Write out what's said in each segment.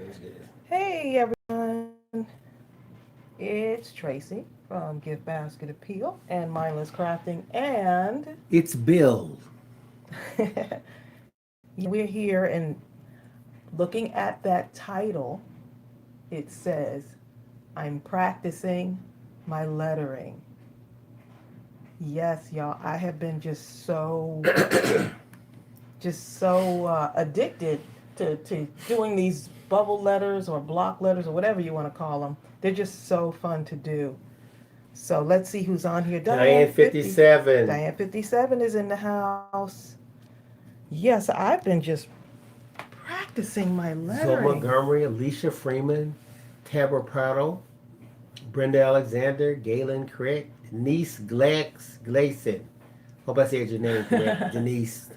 That's good. Hey everyone, it's Tracy from GiftBasketAppeal and Mindless Crafting, and It's Bill. we're here and looking at that title. It says, "I'm practicing my lettering." Yes, y'all, I have been just so addicted to doing these bubble letters or block letters or whatever you want to call them. They're just so fun to do. So let's see who's on here. Diane 57. Diane 57 is in the house. Yes, I've been just practicing my Zoe lettering. Montgomery, Alicia Freeman, Tabor Prado, Brenda Alexander, Galen Crick, Denise Gleason. Hope I said your name correct. Denise.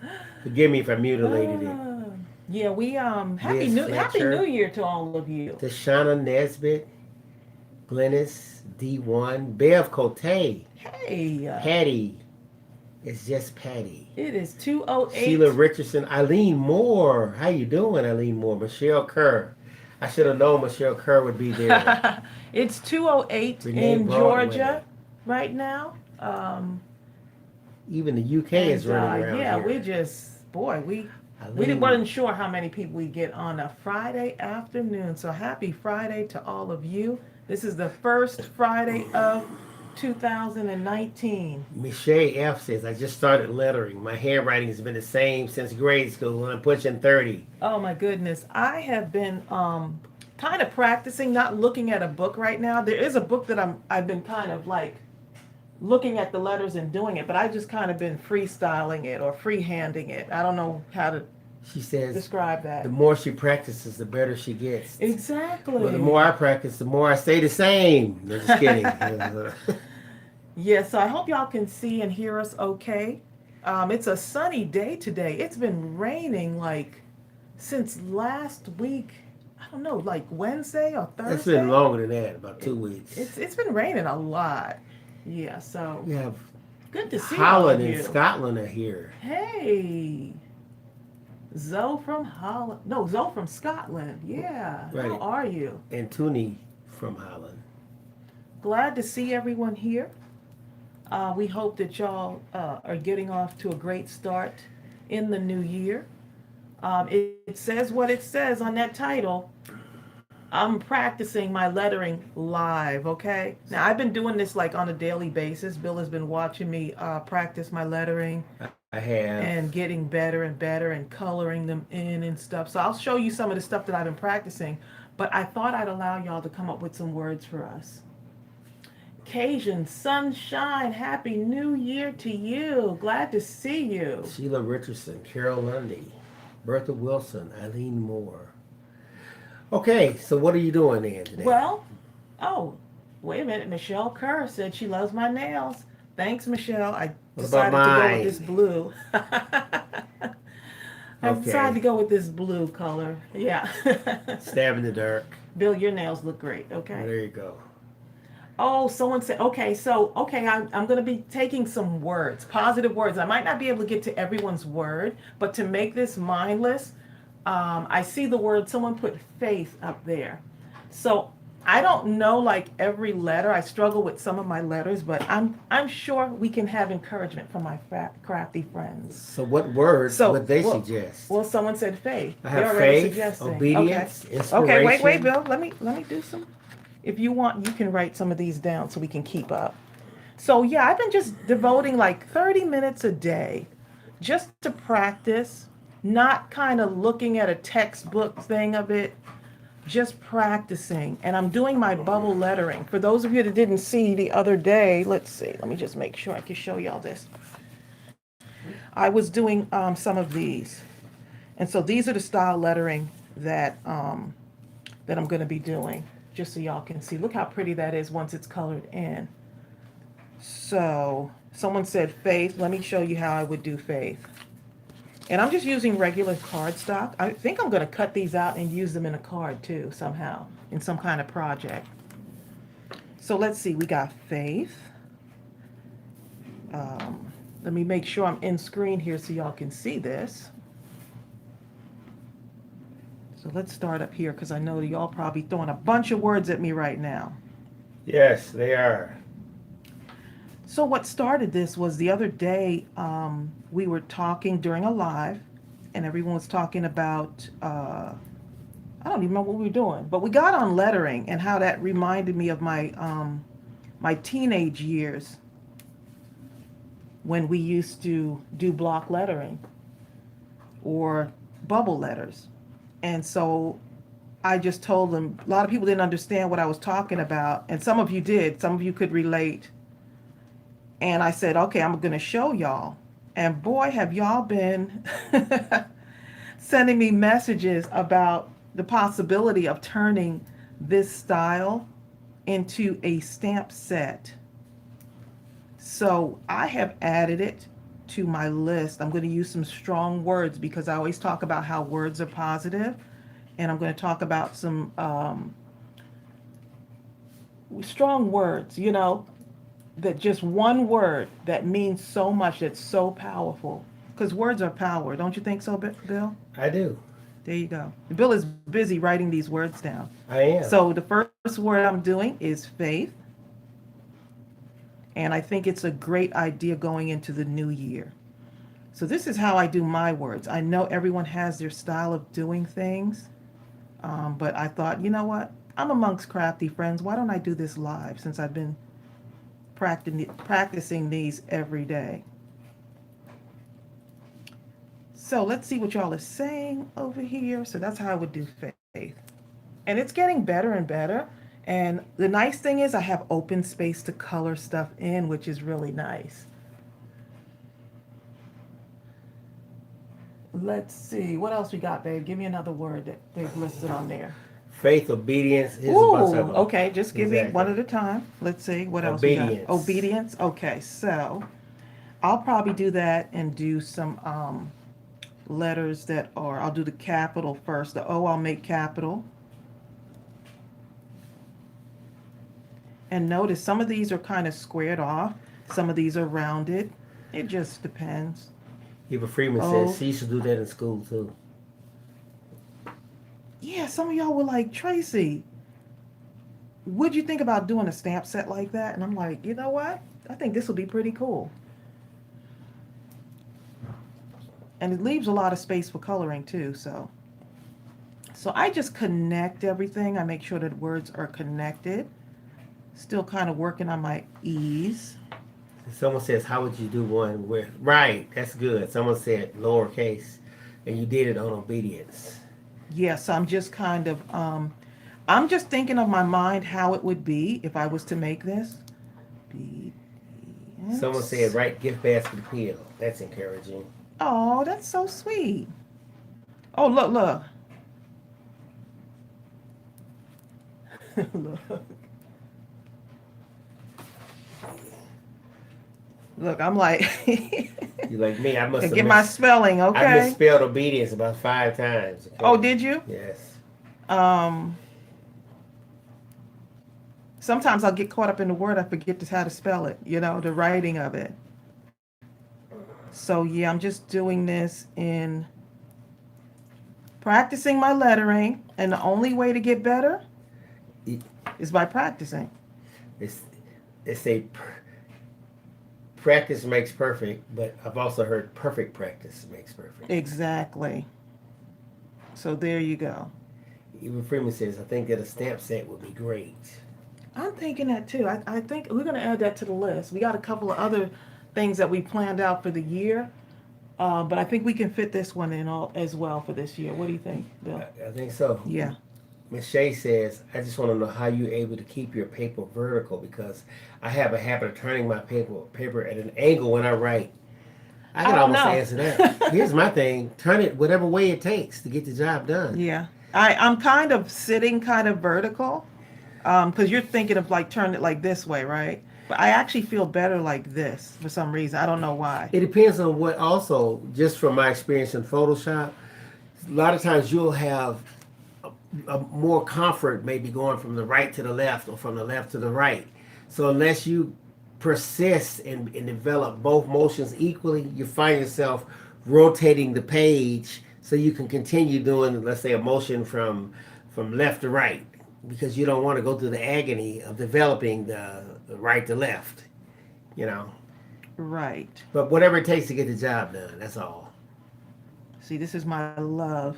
Forgive me if I mutilated it. Ah, yeah, we Liz Happy New Fletcher, Year to all of you. Tashana Nesbitt, Glennis D1, Bev Cote, Hey, Patty. It's just Patty. it is Sheila 2:08. Richardson, Eileen Moore. How you doing, Eileen Moore? Michelle Kerr. I should have known Michelle Kerr would be there. It's 2:08 Renee in Broadway. Georgia right now. Even the UK is And running around yeah, we here. just, boy, Eileen, wasn't sure how many people we get on a Friday afternoon. So happy Friday to all of you. This is the first Friday of 2019. Michelle F says, I just started lettering. My handwriting has been the same since grade school when I'm pushing 30. Oh my goodness. I have been kind of practicing, not looking at a book right now. There is a book that I've been kind of like looking at the letters and doing it, but I just kind of been freestyling it or freehanding it. I don't know how to She says, describe the that. more she practices, the better she gets. Well, the Exactly. more I practice, the more I stay the same. No, just kidding. Yeah, so I hope y'all can see and hear us okay. It's a sunny day today. It's been raining like since last week. I don't know, like Wednesday or It's been Thursday. longer than that, about It, 2 weeks. it's been raining a lot. Yeah, so We have good to see all Holland of and you. Scotland are here. Hey, Zoe from Holland. No, Zoe from Scotland. Yeah, how Right. are you? And Toonie from Holland. Glad to see everyone here. We hope that y'all are getting off to a great start in the new year. It says what it says on that title. I'm practicing my lettering live, okay? Now, I've been doing this like on a daily basis. Bill has been watching me practice my lettering I have. and getting better and better and coloring them in and stuff. So I'll show you some of the stuff that I've been practicing. But I thought I'd allow y'all to come up with some words for us. Cajun Sunshine, Happy New Year to you. Glad to see you. Sheila Richardson, Carol Lundy, Bertha Wilson, Eileen Moore. Okay, so what are you doing then today? Well, oh, wait a minute. Michelle Kerr said she loves my nails. Thanks, Michelle. I What about decided to go with this mine? blue. I decided to Okay, go with this blue color. Yeah. stab in the dark. Bill, your nails look great. Well, Okay. there you go. Oh, someone said, okay, so, okay, I'm going to be taking some words, positive words. I might not be able to get to everyone's word, but to make this mindless, I see the word, someone put faith up there. So I don't know like every letter. I struggle with some of my letters, but I'm sure we can have encouragement from my crafty friends. So, what words So, would they well, suggest? well, someone said faith. I They're have already faith, suggesting. Okay. obedience, Okay, wait, inspiration. Bill. Let me do some. If you want, you can write some of these down so we can keep up. So yeah, I've been just devoting like 30 minutes a day just to practice, not kind of looking at a textbook thing of it, just practicing. And I'm doing my bubble lettering. For those of you that didn't see the other day, let's see, let me just make sure I can show y'all this. I was doing some of these. And so these are the style lettering that I'm going to be doing, just so y'all can see. Look how pretty that is once it's colored in. So someone said faith. Let me show you how I would do faith. And I'm just using regular cardstock. I think I'm going to cut these out and use them in a card too, somehow, in some kind of project. So let's see, we got faith. Let me make sure I'm in screen here so y'all can see this. So let's start up here because I know y'all probably throwing a bunch of words at me right now. Yes, they are. So what started this was the other day, we were talking during a live, and everyone was talking about, I don't even remember what we were doing, but we got on lettering and how that reminded me of my teenage years when we used to do block lettering or bubble letters. And so I just told them, a lot of people didn't understand what I was talking about, and some of you did, some of you could relate. And I said, okay, I'm going to show y'all. And boy, have y'all been sending me messages about the possibility of turning this style into a stamp set. So I have added it to my list. I'm going to use some strong words because I always talk about how words are positive. And I'm going to talk about some strong words, you know, that just one word that means so much, that's so powerful. Because words are power. Don't you think so, Bill? I do. There you go. Bill is busy writing these words down. I am. So the first word I'm doing is faith. And I think it's a great idea going into the new year. So this is how I do my words. I know everyone has their style of doing things. But I thought, you know what? I'm amongst crafty friends. Why don't I do this live since I've been practicing these every day? So let's see what y'all are saying over here. So that's how I would do faith. And it's getting better and better. And the nice thing is I have open space to color stuff in, which is really nice. Let's see. What else we got, babe? Give me another word that they've listed on there. Faith, obedience. Ooh, okay. Just give me one at a time. Let's see. What else we Obedience. got? Obedience. Okay. So I'll probably do that and do some letters that are, I'll do the capital first. The O I'll make capital. And notice some of these are kind of squared off. Some of these are rounded. It just depends. Eva Freeman says she used to do that in school too. Yeah, some of y'all were like, Tracy, would you think about doing a stamp set like that? And I'm like, you know what? I think this will be pretty cool. And it leaves a lot of space for coloring too, so I just connect everything. I make sure that words are connected. Still kind of working on my ease. Someone says, how would you do one where, right, that's good. Someone said lowercase, and you did it on obedience. Yes, I'm just kind of, I'm just thinking of my mind how it would be if I was to make this. Someone said, write GiftBasketAppeal. That's encouraging. Oh, that's so sweet. Oh, look. Look. Look, I'm like, you like me? I must have get my spelling, okay? I misspelled obedience about 5 times. Okay? Oh, did you? Yes. Sometimes I'll get caught up in the word, I forget how to spell it, you know, the writing of it. So yeah, I'm just doing this in practicing my lettering, and the only way to get better is by practicing. It's a practice makes perfect, but I've also heard perfect practice makes perfect. Exactly. So there you go. Even Freeman says, I think that a stamp set would be great. I'm thinking that too. I think we're going to add that to the list. We got a couple of other things that we planned out for the year, but I think we can fit this one in as well for this year. What do you think, Bill? I think so. Yeah. Ms. Shea says, I just want to know how you're able to keep your paper vertical, because I have a habit of turning my paper at an angle when I write. I can almost answer that. Here's my thing. Turn it whatever way it takes to get the job done. Yeah. I'm kind of sitting kind of vertical, because you're thinking of like turning it like this way, right? But I actually feel better like this for some reason. I don't know why. It depends on what also, just from my experience in Photoshop, a lot of times you'll have a more comfort maybe going from the right to the left or from the left to the right. So unless you persist and develop both motions equally, you find yourself rotating the page so you can continue doing, let's say, a motion from left to right, because you don't want to go through the agony of developing the right to left, you know. Right. But whatever it takes to get the job done, that's all. See, this is my love.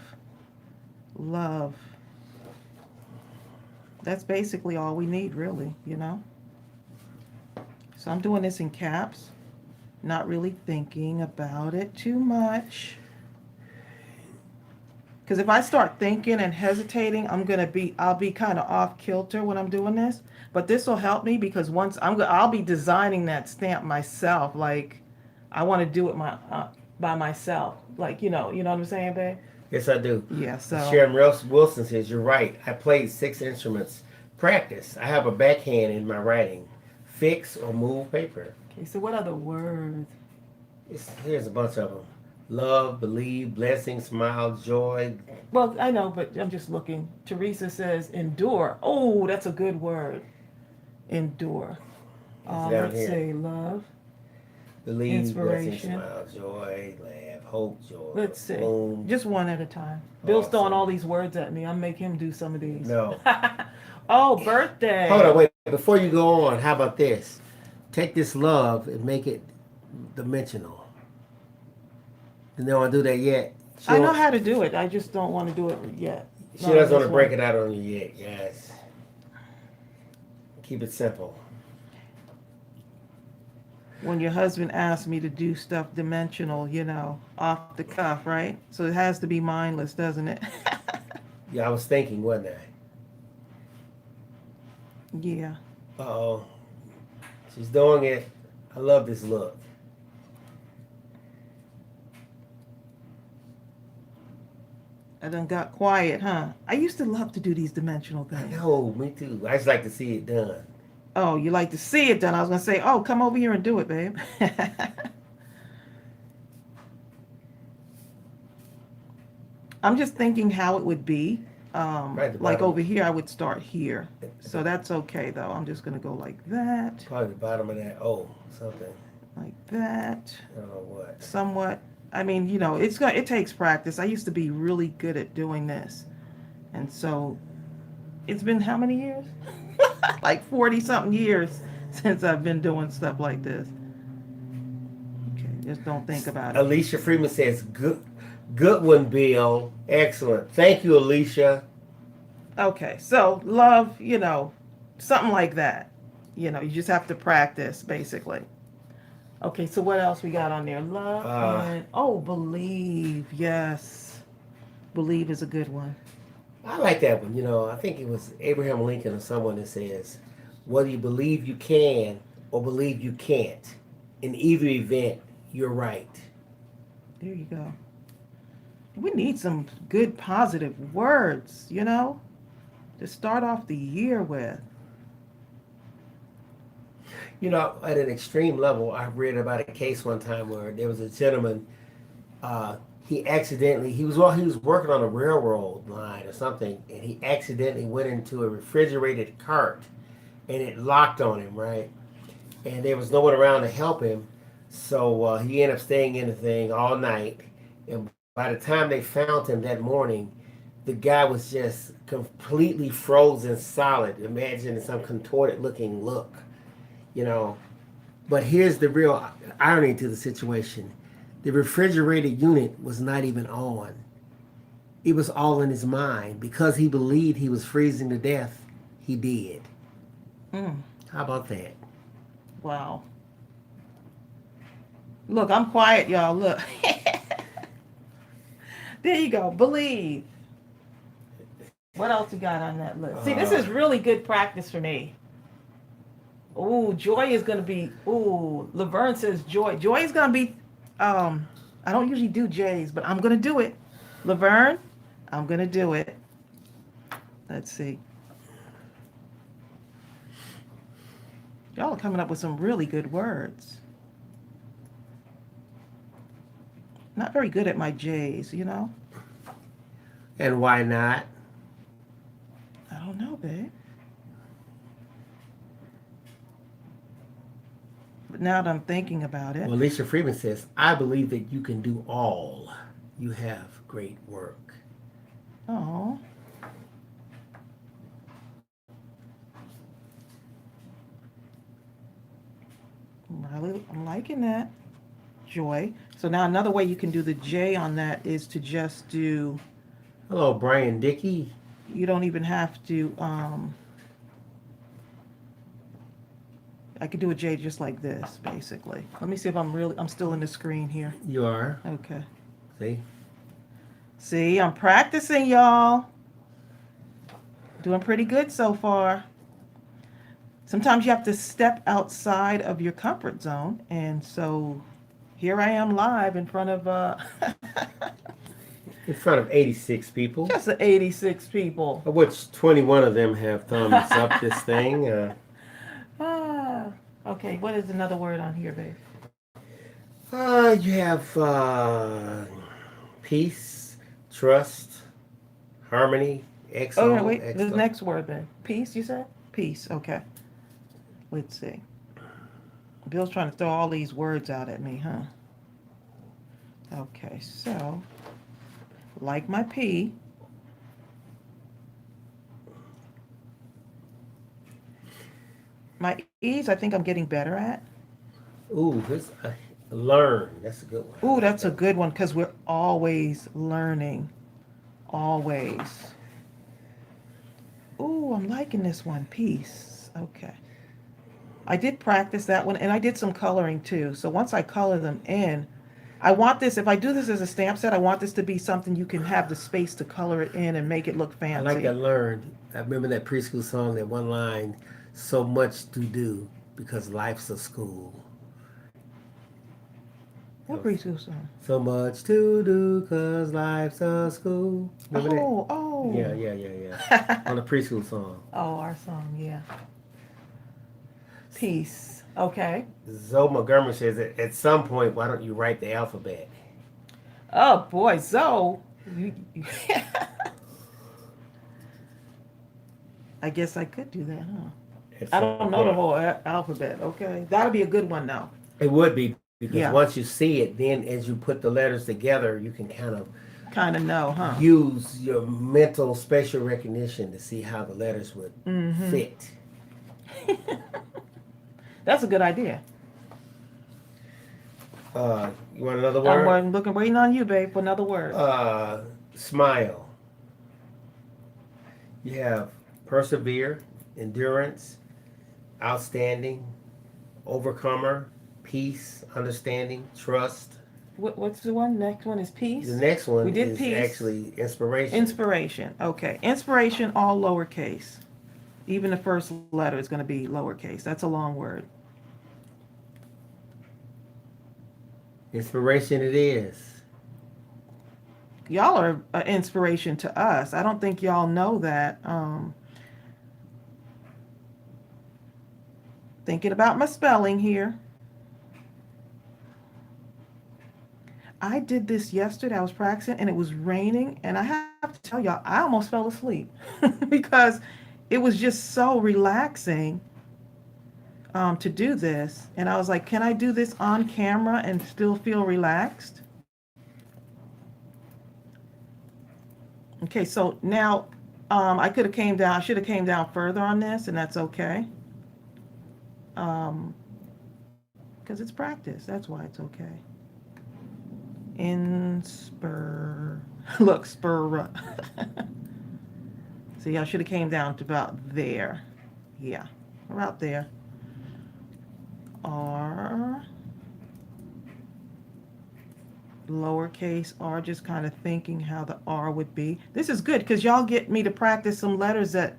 Love. That's basically all we need, really, you know? So I'm doing this in caps, not really thinking about it too much. Because if I start thinking and hesitating, I'll be kind of off kilter when I'm doing this. But this will help me because once I'll be designing that stamp myself. Like, I want to do it by myself. Like, you know what I'm saying, babe? Yes, I do. Yeah, so. Sharon Wilson says, you're right. I played 6 instruments. Practice. I have a backhand in my writing. Fix or move paper. Okay, so what other words? Here's a bunch of them. Love, believe, blessing, smile, joy. Well, I know, but I'm just looking. Teresa says endure. Oh, that's a good word. Endure. Let's say love. Believe, inspiration. Blessing, smile, joy, laugh, hope, joy. Let's see. Boom. Just one at a time. Bill's Awesome. throwing all these words at me. I'll make him do some of these. No. Oh, birthday. Hold on, wait. Before you go on, how about this? Take this love and make it dimensional. You don't want to do that yet? I know how to do it. I just don't want to do it yet. She doesn't want to break it out on you yet. Yes. Keep it simple. When your husband asks me to do stuff dimensional, off the cuff, right? So it has to be mindless, doesn't it? Yeah, I was thinking, wasn't I? Yeah. Uh-oh. She's doing it. I love this look. I done got quiet, huh? I used to love to do these dimensional I things. know, me too. I just like to see it done. Oh, you like to see it done. I was going to say, oh, come over here and do it, babe. I'm just thinking how it would be. Like over here, I would start here. So that's okay, though. I'm just going to go like that. Probably the bottom of that. Oh, something. Like that. I don't know what. Somewhat. I mean, it takes practice. I used to be really good at doing this. And so it's been how many years? Like 40-something years since I've been doing stuff like this. Okay, just don't think about it. Alicia Freeman says, good one, Bill. Excellent. Thank you, Alicia. Okay, so love, something like that. You just have to practice, basically. Okay, so what else we got on there? Love and, believe. Yes. Believe is a good one. I like that one. I think it was Abraham Lincoln or someone that says, whether you believe you can or believe you can't, in either event, you're right. There you go. We need some good positive words, to start off the year with. At an extreme level, I read about a case one time where there was a gentleman, he was working on a railroad line or something, and he accidentally went into a refrigerated cart, and it locked on him, right? And there was no one around to help him, so he ended up staying in the thing all night, and by the time they found him that morning, the guy was just completely frozen solid. Imagine some contorted looking look. But here's the real irony to the situation. The refrigerated unit was not even on. It was all in his mind. Because he believed he was freezing to death, he did. How about that? Wow. Look, I'm quiet, y'all. Look. There you go. Believe. What else you got on that list? See, this is really good practice for me. Ooh, joy is going to be, Laverne says joy. Joy is going to be, I don't usually do J's, but I'm going to do it. Laverne, I'm going to do it. Let's see. Y'all are coming up with some really good words. Not very good at my J's, And why not? I don't know, babe. But now that I'm thinking about it. Well, Alicia Freeman says, I believe that you can do all. You have great work. Oh. I'm liking that. Joy. So now another way you can do the J on that is to just do, Hello, Brian Dickey. you don't even have to, I could do a J just like this, basically. Let me see if I'm still in the screen here. You are. Okay. See? See, I'm practicing, y'all. Doing pretty good so far. Sometimes you have to step outside of your comfort zone. And so here I am live in front of In front of 86 people, just 86 people. of which 21 of them have thumbs up this thing. Okay, what is another word on here, babe? You have peace, trust, harmony, Oh, XO, wait, the XO. next word, babe. Peace, you said? Peace, okay. Let's see. Bill's trying to throw all these words out at me, huh? Okay, so, like my P. My E's, I think I'm getting better at. Ooh, this learn. That's a good one. Ooh, that's a good one because we're always learning. Always. Ooh, I'm liking this one. Peace. Okay. I did practice that one and I did some coloring too. So once I color them in, I want this, if I do this as a stamp set, I want this to be something you can have the space to color it in and make it look I fancy. like that learn. I remember that preschool song, that one line, so much to do because life's a school. What preschool song? So much to do because life's a school. Remember Oh, that? oh. Yeah. On the preschool song. Oh, our song, yeah. Peace. Okay. Zoe Montgomery says that at some point, why don't you write the alphabet? Oh boy, Zoe. I guess I could do that, huh? I don't know the whole alphabet. Okay, that'll be a good one though. It would be because Yeah. once you see it, then as you put the letters together, you can kind of Know, huh? use your mental spatial recognition to see how the letters would fit. That's a good idea. You want another word? I'm waiting on you, babe, for another word. Smile. You have persevere, endurance, outstanding, overcomer, peace, understanding, trust. What's the one? Next one is peace. The next one We did is peace. actually inspiration. Inspiration. Okay. Inspiration, all lowercase. Even the first letter is going to be lowercase. That's a long word. Inspiration it is. Y'all are an inspiration to us. I don't think y'all know that. Thinking about my spelling here. I did this yesterday. I was practicing and it was raining. And I have to tell y'all, I almost fell asleep because it was just so relaxing to do this. And I was like, can I do this on camera and still feel relaxed? Okay, so now I should have came down further on this, and that's okay. Because it's practice. That's why it's okay. Look, spur. See, I should have came down to about there. Yeah, about there. R, lowercase r, just kind of thinking how the R would be. This is good because y'all get me to practice some letters that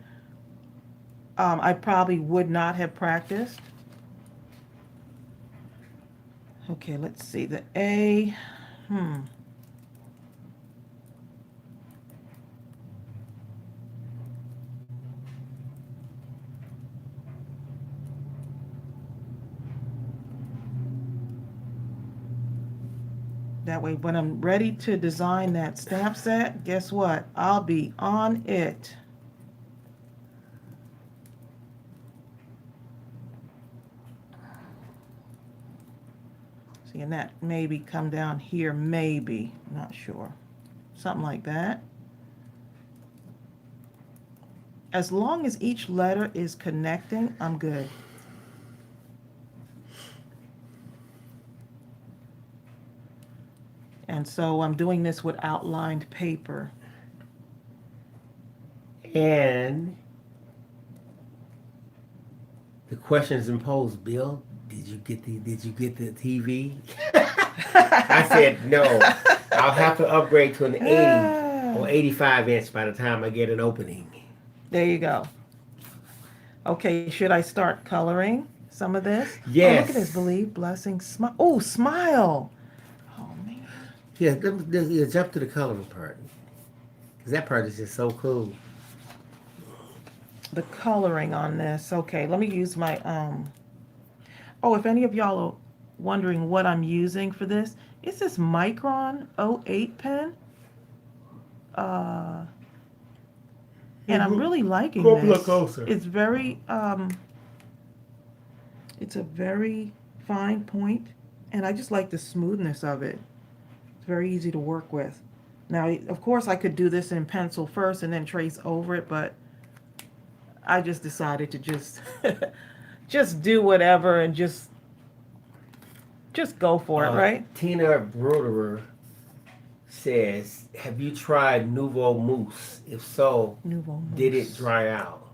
I probably would not have practiced. Okay, let's see. The A, That way, when I'm ready to design that stamp set, guess what? I'll be on it. See, and that maybe come down here, maybe. Not sure. something like that. As long as each letter is connecting, I'm good. And so I'm doing this with outlined paper. And the question is imposed, Bill. Did you get the TV? I said no. I'll have to upgrade to an 80 or 85 inch by the time I get an opening. There you go. Okay, should I start coloring some of this? Yes. Oh, look at this. Believe, blessing, smile. Oh, smile. Oh, man. Yeah, jump to the coloring part. Because that part is just so cool. The coloring on this. Okay, let me use my, oh, if any of y'all are wondering what I'm using for this, it's this Micron 08 pen. And I'm really liking this. It's very, it's a very fine point, and I just like the smoothness of it. It's very easy to work with. Now, of course, I could do this in pencil first and then trace over it, but I just decided to just just do whatever and just go for it, right? Tina Broderer says, have you tried Nouveau Mousse? If so, Nouveau Mousse. did it dry out?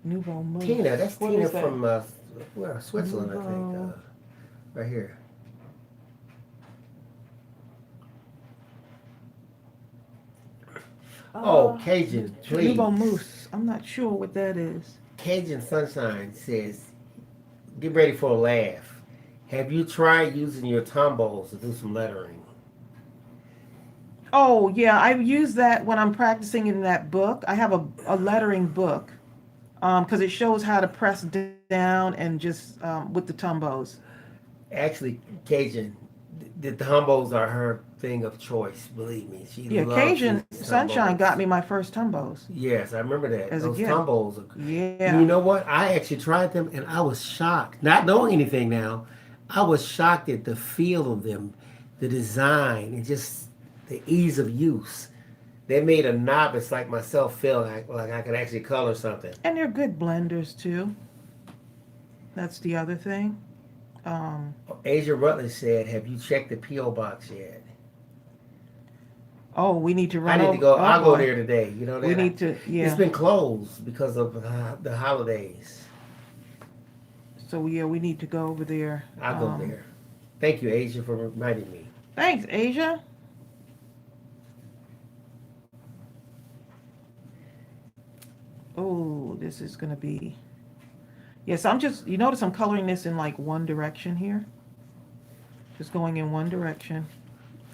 Nouveau Mousse. Tina, that's What Tina is that? from where? Switzerland, I Nouveau. think. Right here. Oh, Cajun, please. Nouveau Mousse. I'm not sure what that is. Cajun Sunshine says, get ready for a laugh. Have you tried using your Tombows to do some lettering? Oh, yeah, I use that when I'm practicing in that book. I have a lettering book because it shows how to press down and just with the Tombows. Actually, Cajun, the Tombows are her thing of choice, believe me. She Yeah, loves Cajun these Sunshine Tombows. got me my first Tombows. Yes, I remember that. As a Those gift. Tombows are Yeah. And you know what? I actually tried them and I was shocked. Not knowing anything now, I was shocked at the feel of them, the design, and just the ease of use. They made a novice like myself feel like I could actually color something. And they're good blenders too. That's the other thing. Asia Rutledge said, have you checked the P.O. box yet? Oh, we need to I run need over. to go. Oh, I'll go boy. there today. You know that? We need to, yeah. It's been closed because of the holidays. So, yeah, we need to go over there. I'll go there. Thank you, Asia, for reminding me. Thanks, Asia. Oh, this is going to be... Yes, I'm just... You notice I'm coloring this in like one direction here. Just going in one direction.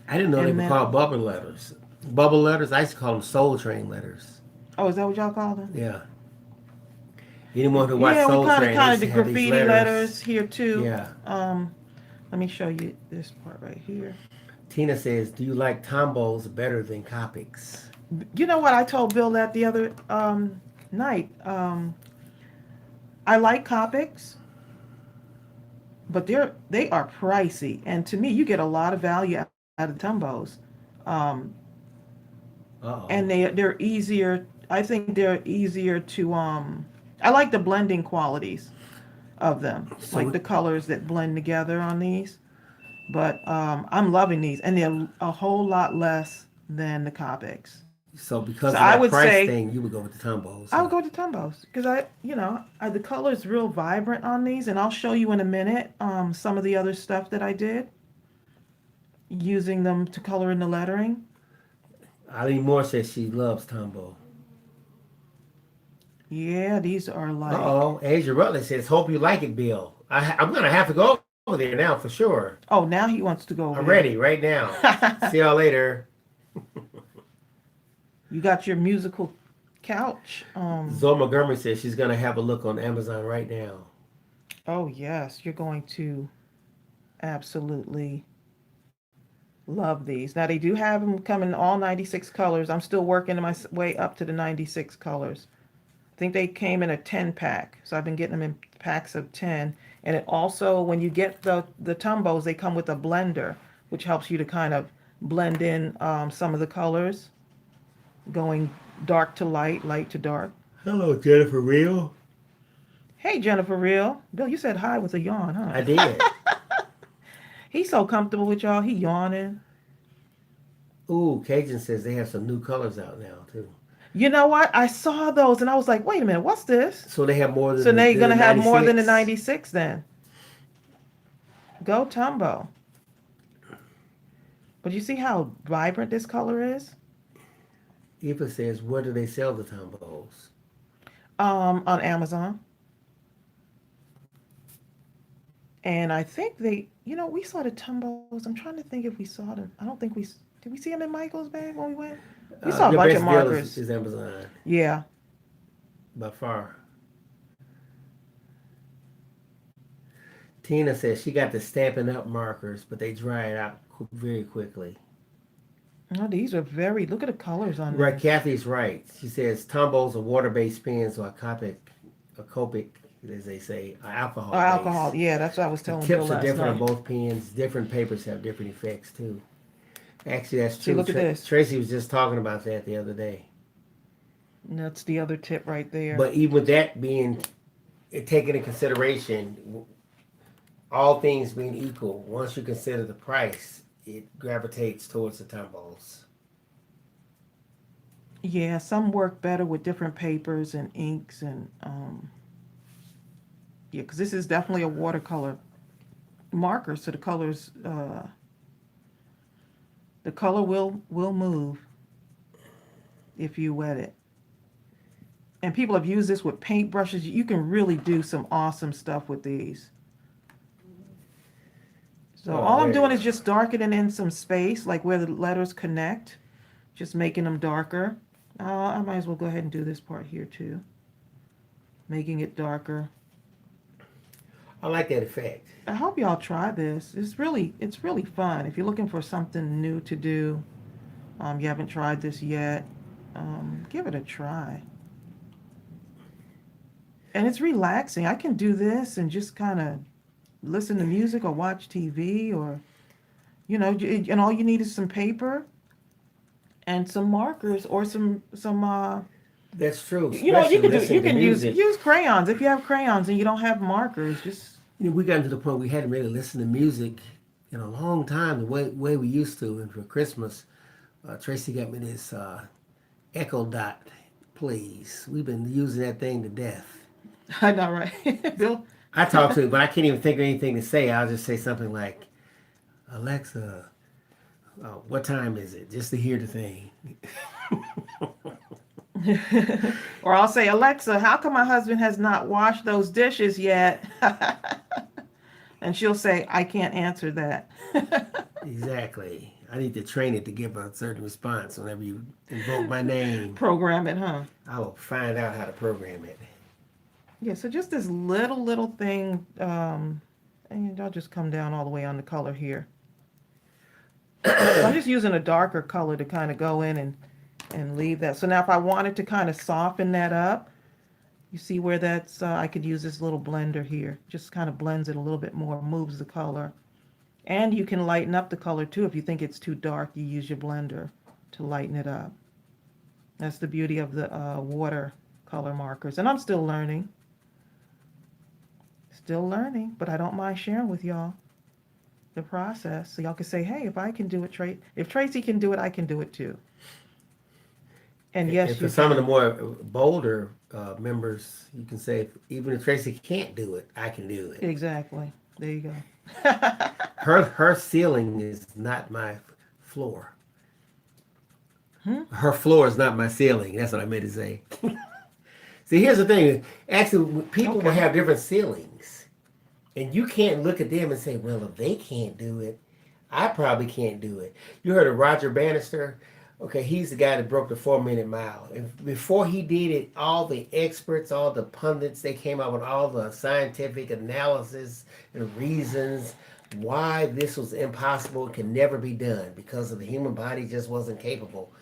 I didn't know And they were then- called bubble letters. Bubble letters? I used to call them Soul Train letters. Oh, is that what y'all call them? Yeah. Anyone who watched Yeah, we Soul Train kind of used the to have these graffiti letters here too. Yeah. Let me show you this part right here. Tina says, do you like Tombows better than Copics? You know what? I told Bill that the other night. I like Copics, but they are pricey, and to me, you get a lot of value out of Tombows. And they're easier. I think they're easier to I like the blending qualities of them, So like the colors that blend together on these. But I'm loving these, and they're a whole lot less than the Copics. So because So of I that would price say- thing, you would go with the Tombows. I would go to Tombows because the color is real vibrant on these, and I'll show you in a minute some of the other stuff that I did using them to color in the lettering. Eileen Moore says she loves Tombow. Yeah, these are like Asia Rutledge says, hope you like it, Bill. I'm going to have to go over there now for sure. oh, now he wants to go over I'm there. ready right now. See y'all later. You got your musical couch. Zoe Montgomery says she's going to have a look on Amazon right now. Oh yes, you're going to absolutely love these. Now they do have them come in all 96 colors. I'm still working my way up to the 96 colors. I think they came in a 10 pack, so I've been getting them in packs of 10. And it also, when you get the Tombows, they come with a blender, which helps you to kind of blend in some of the colors, going dark to light, light to dark. Hello, Jennifer Real. Hey, Jennifer Real. Bill, you said hi with a yawn, huh? I did. He's so comfortable with y'all. He yawning. Ooh, Cajun says they have some new colors out now too. You know what? I saw those and I was like, wait a minute, what's this? So they have more than So now you're going to have more than the 96? 96 then. Go Tombow. But you see how vibrant this color is? Eva says, where do they sell the Tombows? On Amazon. And I think we saw the Tombows. I'm trying to think if we saw them. I don't think did we see them in Michael's bag when we went? We saw a Your bunch best of deal markers. is Amazon Yeah. by far. Tina says she got the Stampin' Up markers, but they dry it out very quickly. Oh, these are look at the colors on Right, this. Kathy's right. She says Tombows are water-based pens or copic, as they say, are alcohol. Oh, alcohol. Yeah, that's what I was The telling Bill tips are last different night. on both pens. Different papers have different effects too. Actually, that's See, true. look at this. Tracy was just talking about that the other day. And that's the other tip right there. But even with that being taken into consideration, all things being equal, once you consider the price, it gravitates towards the Tombows. Yeah, some work better with different papers and inks and yeah, because this is definitely a watercolor marker, so the color will move if you wet it. And people have used this with paintbrushes. You can really do some awesome stuff with these. So all I'm doing is just darkening in some space, like where the letters connect, just making them darker. I might as well go ahead and do this part here too, making it darker. I like that effect. I hope y'all try this. It's really fun. If you're looking for something new to do, you haven't tried this yet, give it a try. And it's relaxing. I can do this and just kind of listen to music or watch TV or, and all you need is some paper and some markers or some That's true. you Especially can listening to music. use crayons. If you have crayons and you don't have markers, just We got to the point we hadn't really listened to music in a long time the way we used to. And for Christmas, Tracy got me this Echo Dot, please. We've been using that thing to death. I know, right? Bill. I talk to it, but I can't even think of anything to say. I'll just say something like, Alexa, what time is it? Just to hear the thing. Or I'll say, Alexa, how come my husband has not washed those dishes yet? And she'll say, I can't answer that. Exactly. I need to train it to give a certain response whenever you invoke my name. Program it, huh? I will find out how to program it. Yeah, so just this little thing, and I'll just come down all the way on the color here. So I'm just using a darker color to kind of go in and leave that. So now if I wanted to kind of soften that up, you see where that's, I could use this little blender here. Just kind of blends it a little bit more, moves the color. And you can lighten up the color too. If you think it's too dark, you use your blender to lighten it up. That's the beauty of the watercolor markers. And I'm still learning. Still learning, but I don't mind sharing with y'all the process. So y'all can say, hey, if I can do it, if Tracy can do it, I can do it too. And yes, and for some of the more bolder members, you can say, even if Tracy can't do it, I can do it. Exactly. There you go. Her ceiling is not my floor. Her floor is not my ceiling. That's what I meant to say. See, here's the thing. Actually, people will have different ceilings. And you can't look at them and say, well, if they can't do it, I probably can't do it. You heard of Roger Bannister? Okay, he's the guy that broke the 4-minute mile. And before he did it, all the experts, all the pundits, they came out with all the scientific analysis and reasons why this was impossible, it can never be done, because of the human body just wasn't capable.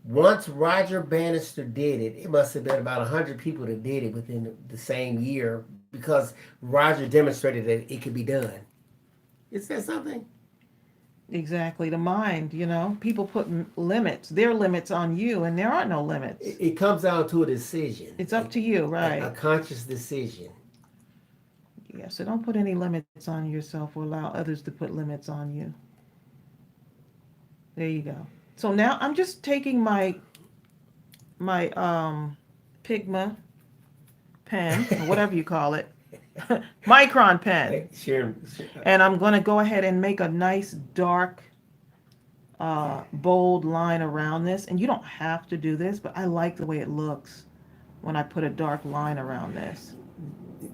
Once Roger Bannister did it, it must have been about 100 people that did it within the same year, because Roger demonstrated that it could be done. Is that something? Exactly. The mind, people put limits, their limits on you, and there are no limits. It comes down to a decision, It's up to you, a right? conscious decision. Yeah, so don't put any limits on yourself or allow others to put limits on you. There you go. So now I'm just taking my Pigma pen or whatever you call it, micron pen, Hey, Sharon, and I'm going to go ahead and make a nice dark bold line around this. And you don't have to do this, but I like the way it looks when I put a dark line around this.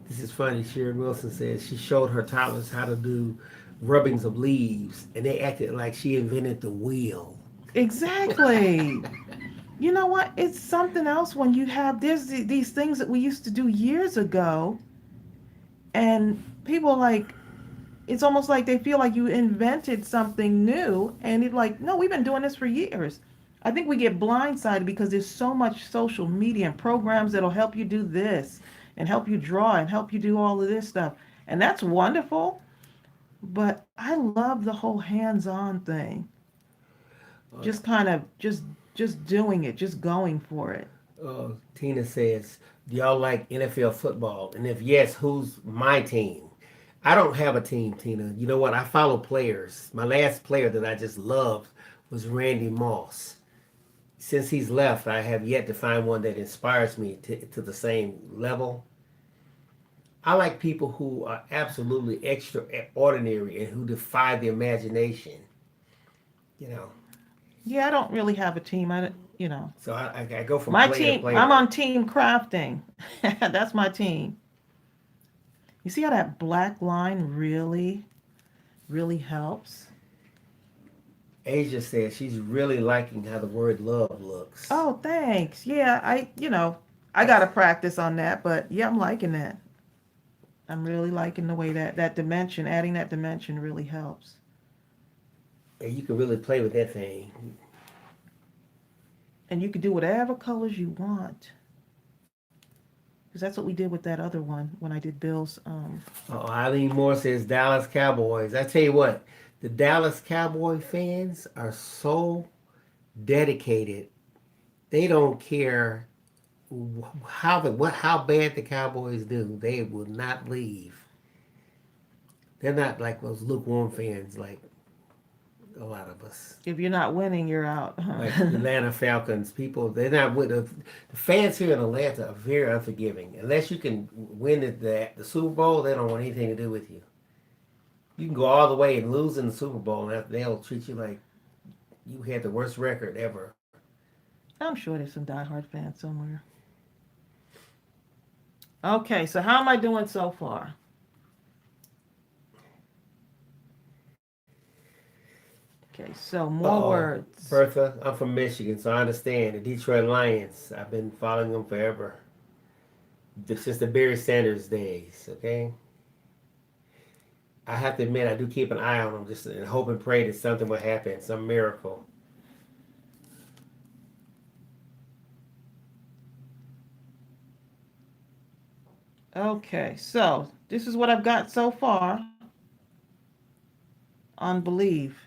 this is funny. Sharon Wilson says she showed her toddlers how to do rubbings of leaves, and they acted like she invented the wheel. Exactly. You know what? It's something else when you have these things that we used to do years ago, and people like it's almost like they feel like you invented something new, and it's like, no, we've been doing this for years. I think we get blindsided because there's so much social media and programs that'll help you do this and help you draw and help you do all of this stuff. And that's wonderful, but I love the whole hands-on thing. Uh, Just kind of just doing it, just going for it. Tina says, "Do y'all like NFL football? And if yes, who's my team?" I don't have a team, Tina. You know what? I follow players. My last player that I just loved was Randy Moss. Since he's left, I have yet to find one that inspires me to the same level. I like people who are absolutely extraordinary and who defy the imagination. You know, Yeah, I don't really have a team. so I go from My player to team, I'm player. on team crafting. That's my team. You see how that black line really helps? Asia says she's really liking how the word love looks. Oh, thanks. Yeah, I got to practice on that, but yeah, I'm liking that. I'm really liking the way that dimension, adding that dimension really helps. And you can really play with that thing. And you can do whatever colors you want. Because that's what we did with that other one when I did Bill's. Eileen Moore says Dallas Cowboys. I tell you what, the Dallas Cowboy fans are so dedicated. They don't care how bad the Cowboys do. They will not leave. They're not like those lukewarm fans like a lot of us. If you're not winning, you're out. Like the Atlanta Falcons, people, they're not with the fans here in Atlanta are very unforgiving. Unless you can win the Super Bowl, they don't want anything to do with you. You can go all the way and lose in the Super Bowl, and they'll treat you like you had the worst record ever. I'm sure there's some diehard fans somewhere. Okay, so how am I doing so far? Okay, so more Uh-oh. words. Bertha, I'm from Michigan, so I understand. The Detroit Lions, I've been following them forever. Since the Barry Sanders days, okay? I have to admit, I do keep an eye on them just and hope and pray that something will happen, some miracle. Okay, so this is what I've got so far on believe.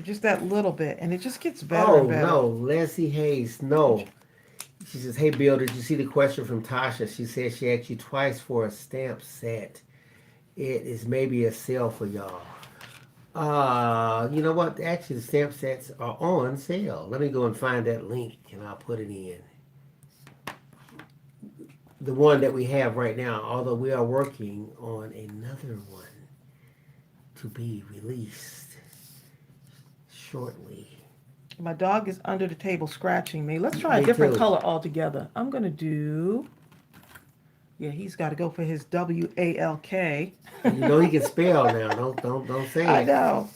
Just that little bit, and it just gets better Oh and better. no, Leslie Hayes, no. She says, "Hey Bill, did you see the question from Tasha? She said she asked you twice for a stamp set. It is maybe a sale for y'all." You know what? Actually, the stamp sets are on sale. Let me go and find that link and I'll put it in. The one that we have right now, although we are working on another one to be released shortly. My dog is under the table scratching me. Let's try a Me different too. color altogether. I'm gonna do. Yeah, he's got to go for his WALK. You know he can spell now. Don't say I it. know.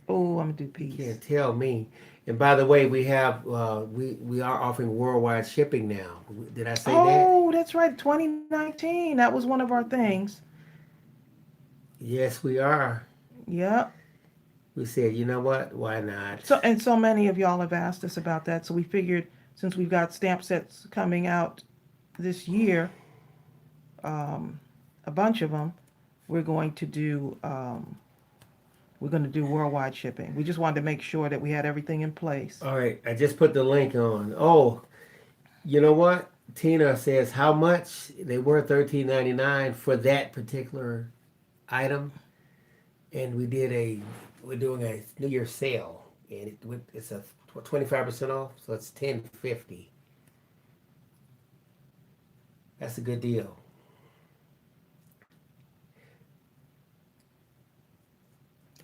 Oh, I'm gonna do You peace. can't tell me. And by the way, we have we are offering worldwide shipping now. Did I say that? Oh, that's right. 2019. That was one of our things. Yes, we are. Yep. We said, you know what? Why not? So many of y'all have asked us about that. So we figured since we've got stamp sets coming out this year, a bunch of them, we're going to do we're going to do worldwide shipping. We just wanted to make sure that we had everything in place. All right, I just put the link on. Oh, you know what? Tina says how much? They were $13.99 for that particular item, and we're doing a New Year's sale, and it's a 25% off, so it's $10.50. That's a good deal.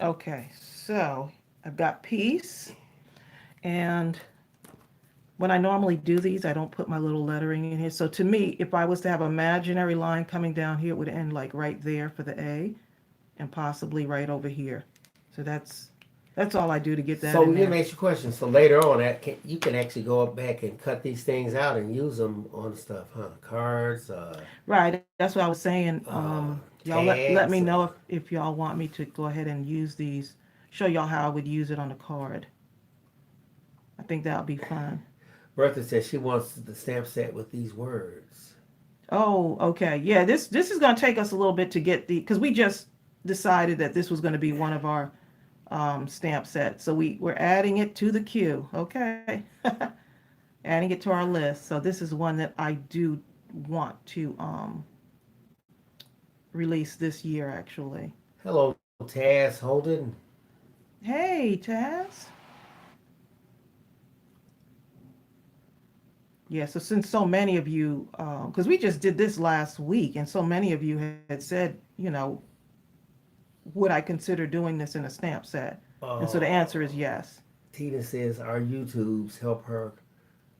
Okay, so I've got peace, and when I normally do these, I don't put my little lettering in here. So to me, if I was to have an imaginary line coming down here, it would end like right there for the A and possibly right over here. So that's all I do to get that So in let there. me ask you a question. So later on, you can actually go up back and cut these things out and use them on stuff, huh? Cards, Right, that's what I was saying. Y'all let tags. me know if y'all want me to go ahead and use these, show y'all how I would use it on a card. I think that would be fun. Bertha says she wants the stamp set with these words. Oh, okay. Yeah, this is going to take us a little bit to get because we just decided that this was going to be one of our stamp sets. So we're adding it to the queue. Okay. Adding it to our list. So this is one that I do want to release this year, actually. Hello, Taz Holden. Hey, Taz. Yeah, so since so many of you, because we just did this last week, and so many of you had said, would I consider doing this in a stamp set? And so the answer is yes. Tina says our YouTubes help her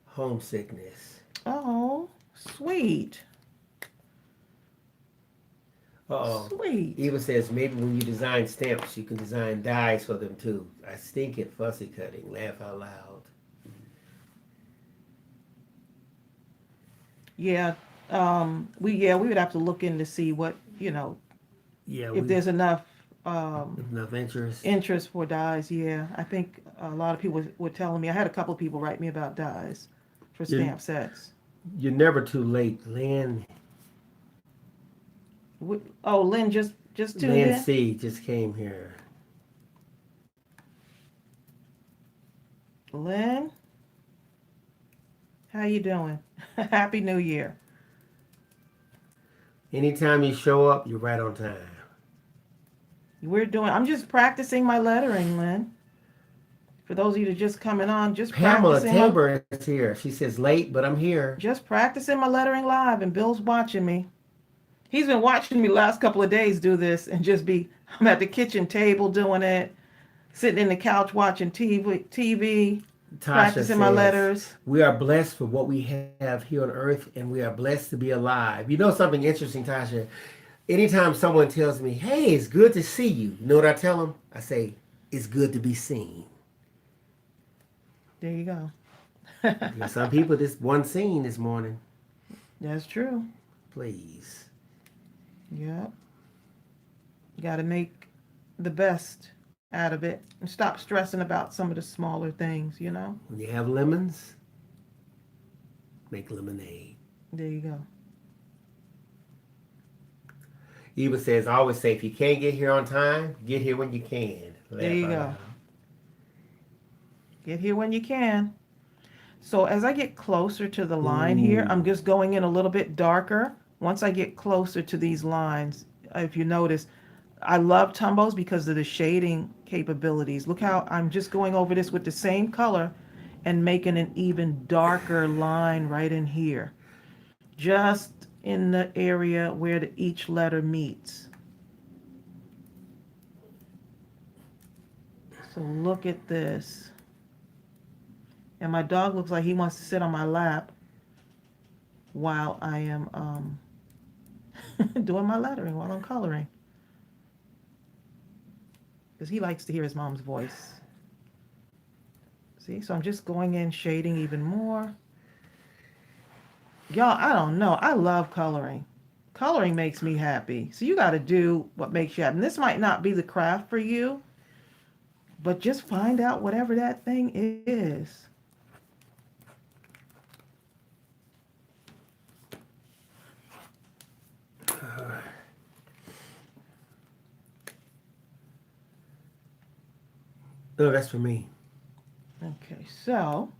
homesickness. Oh, sweet. Uh-oh. Sweet. Eva says maybe when you design stamps, you can design dies for them too. I stink at fussy cutting. Laugh out loud. Yeah. We would have to look in to see what, Yeah, if there's enough enough interest. interest for dyes. Yeah. I think a lot of people were telling me. I had a couple of people write me about dyes for stamp sets. You're never too late, Lynn. Oh, Lynn just tuned Lynn in. C just came here. Lynn, how you doing? Happy New Year. Anytime you show up, you're right on time. I'm just practicing my lettering, Lynn. For those of you that just coming on, Pamela Tabor is here. She says late, but I'm here. just practicing my lettering live, and Bill's watching me. He's been watching me last couple of days do this, and I'm at the kitchen table doing it, sitting in the couch watching TV, practicing my letters. We are blessed for what we have here on earth, and we are blessed to be alive. You know something interesting, Tasha? Anytime someone tells me, hey, it's good to see you, you know what I tell them? I say, it's good to be seen. There you go. Some people just one scene this morning. That's true. Please. Yep. You got to make the best out of it and stop stressing about some of the smaller things, When you have lemons, make lemonade. There you go. Eva says, I always say, if you can't get here on time, get here when you can. There you go. Get here when you can. So as I get closer to the line here, I'm just going in a little bit darker. Once I get closer to these lines, if you notice, I love Tombows because of the shading capabilities. Look how I'm just going over this with the same color and making an even darker line right in here. Just in the area where each letter meets. So look at this. And my dog looks like he wants to sit on my lap while I am doing my lettering, while I'm coloring. Because he likes to hear his mom's voice. See, so I'm just going in, shading even more. Y'all, I don't know. I love coloring. Coloring makes me happy. So you got to do what makes you happy. And this might not be the craft for you, but just find out whatever that thing is. No, that's for me. Okay, so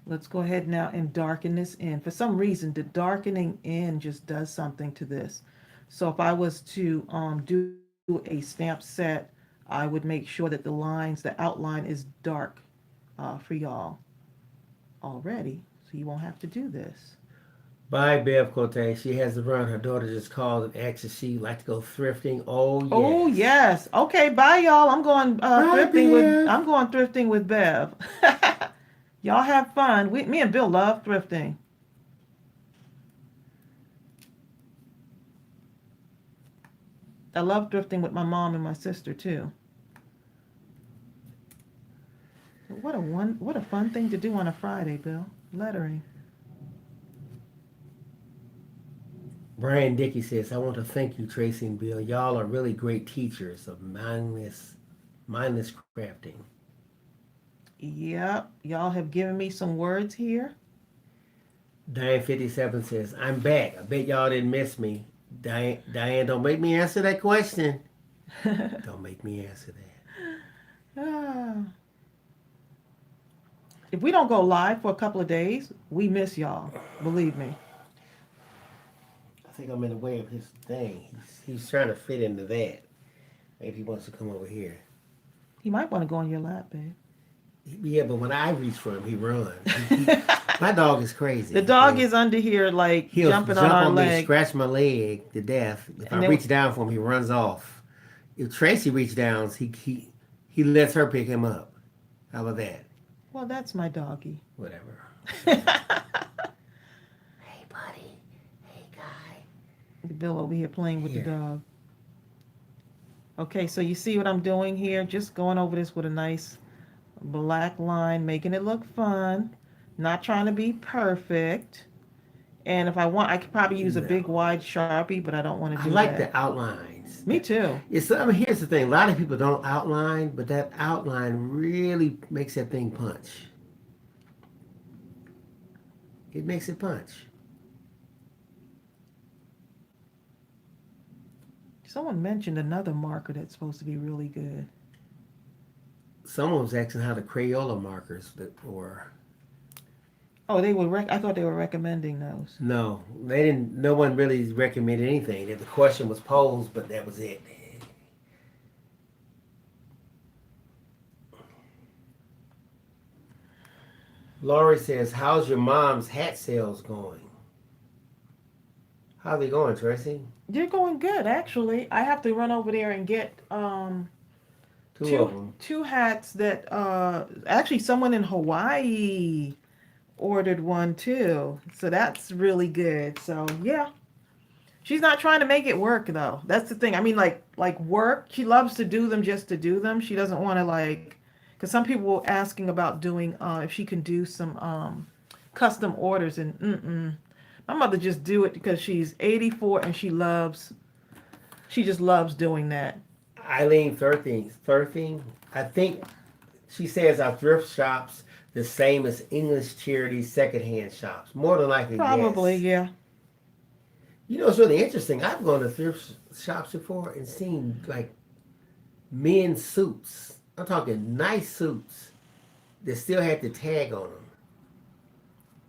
let's go ahead now and darken this in. For some reason, the darkening in just does something to this. So if I was to do a stamp set, I would make sure that the outline is dark for y'all already, so you won't have to do this. Bye, Bev Cote. She has to run. Her daughter just called and asked if she'd like to go thrifting. Oh Oh yes. yes. Okay, bye y'all. Bye, Bev. I'm going thrifting with Bev. Y'all have fun. Me and Bill love thrifting. I love thrifting with my mom and my sister too. What a fun thing to do on a Friday, Bill. Lettering. Brian Dickey says, I want to thank you, Tracy and Bill. Y'all are really great teachers of mindless crafting. Yep. Y'all have given me some words here. Diane57 says, I'm back. I bet y'all didn't miss me. Diane, don't make me answer that question. Don't make me answer that. Ah. If we don't go live for a couple of days, we miss y'all. Believe me. I think I'm in the way of his thing. He's trying to fit into that. Maybe he wants to come over here. He might want to go on your lap, babe. Yeah, but when I reach for him, he runs. My dog is crazy. The dog is under here, like He'll jumping jump on our on me, leg. scratch my leg to death. If And I then- reach down for him, he runs off. If Tracy reaches down, he lets her pick him up. How about that? Well, that's my doggy. Whatever. Hey, buddy. Hey, guy. Bill over here playing with Here. the dog. Okay, so you see what I'm doing here? Just going over this with a nice black line, making it look fun. Not trying to be perfect. And if I want, I could probably use a big wide Sharpie, but I don't want to I do like that. the outlines. Me too. Here's the thing. A lot of people don't outline, but that outline really makes that thing punch. It makes it punch. Someone mentioned another marker that's supposed to be really good. Someone was asking how the Crayola markers that were. Oh, they were. I thought they were recommending those. No, they didn't. No one really recommended anything. The question was posed, but that was it. Laurie says, "How's your mom's hat sales going?" How are they going, Tracy? They're going good, actually. I have to run over there and get Two of them. two hats that actually someone in Hawaii ordered one too. So that's really good. So yeah. She's not trying to make it work though. That's the thing. I mean like work, she loves to do them just to do them. She doesn't want to like cuz some people were asking about doing if she can do some custom orders and my mother just do it because she's 84 and she just loves doing that. Eileen Thirteen. I think she says our thrift shops the same as English charity secondhand shops. More than likely, Probably, yes. yeah. You know, it's really interesting. I've gone to thrift shops before and seen like men's suits. I'm talking nice suits that still had the tag on them.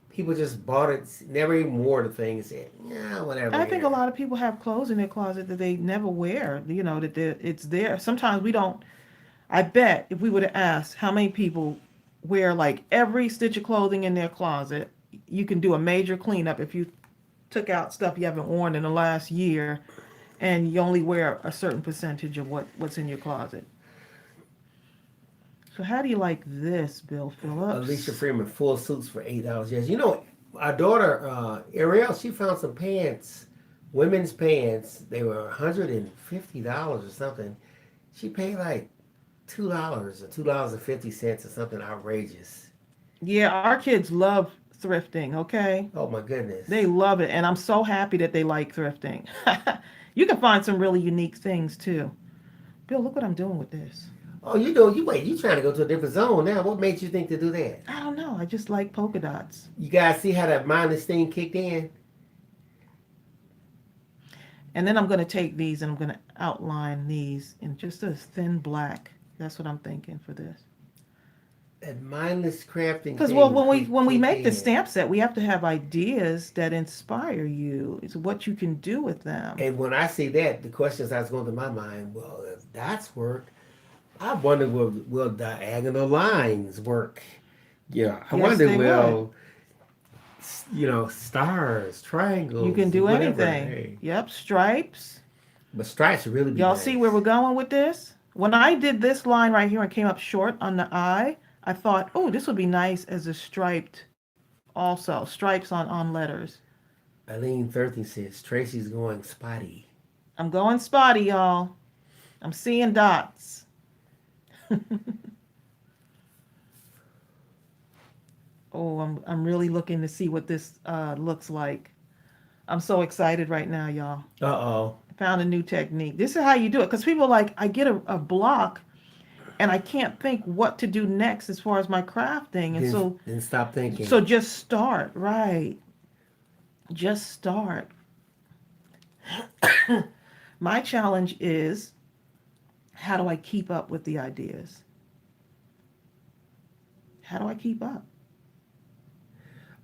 People just bought it, never even wore the thing and said, yeah, whatever. I think a lot of people have clothes in their closet that they never wear, you know, it's there. Sometimes we don't, I bet if we would have asked how many people wear like every stitch of clothing in their closet, you can do a major cleanup if you took out stuff you haven't worn in the last year and you only wear a certain percentage of what's in your closet. So how do you like this, Bill Phillips? Alicia Freeman, full suits for $8. Yes, you know, our daughter Ariel, she found some pants, women's pants. They were $150 or something. She paid like $2 or $2.50 or something outrageous. Yeah, our kids love thrifting, okay? Oh my goodness. They love it, and I'm so happy that they like thrifting. You can find some really unique things too. Bill, look what I'm doing with this. Oh, you trying to go to a different zone now. What made you think to do that? I don't know. I just like polka dots. You guys see how that mindless thing kicked in? And then I'm going to take these and I'm going to outline these in just a thin black. That's what I'm thinking for this. That mindless crafting Because thing when we kick make the in. stamp set, we have to have ideas that inspire you. It's what you can do with them. And when I see that, the questions that's going through my mind, well, if that's work, I wonder will diagonal lines work? I Yes, wonder they would. stars, You triangles, can do whatever. anything. Hey, Yep, stripes. but stripes would really be Y'all see where nice. we're going with this? When I did this line right here and came up short on the eye, I thought, oh, this would be nice as a striped also. Stripes on letters. Eileen 13 says Tracy's going spotty. I'm going spotty, y'all. I'm seeing dots. Oh, I'm really looking to see what this looks like. I'm so excited right now, y'all. Uh oh. Found a new technique. This is how you do it. Because people are like, I get a block and I can't think what to do next as far as my crafting. And Then stop thinking. so just start, right? Just start. My challenge is, how do I keep up with the ideas? How do I keep up?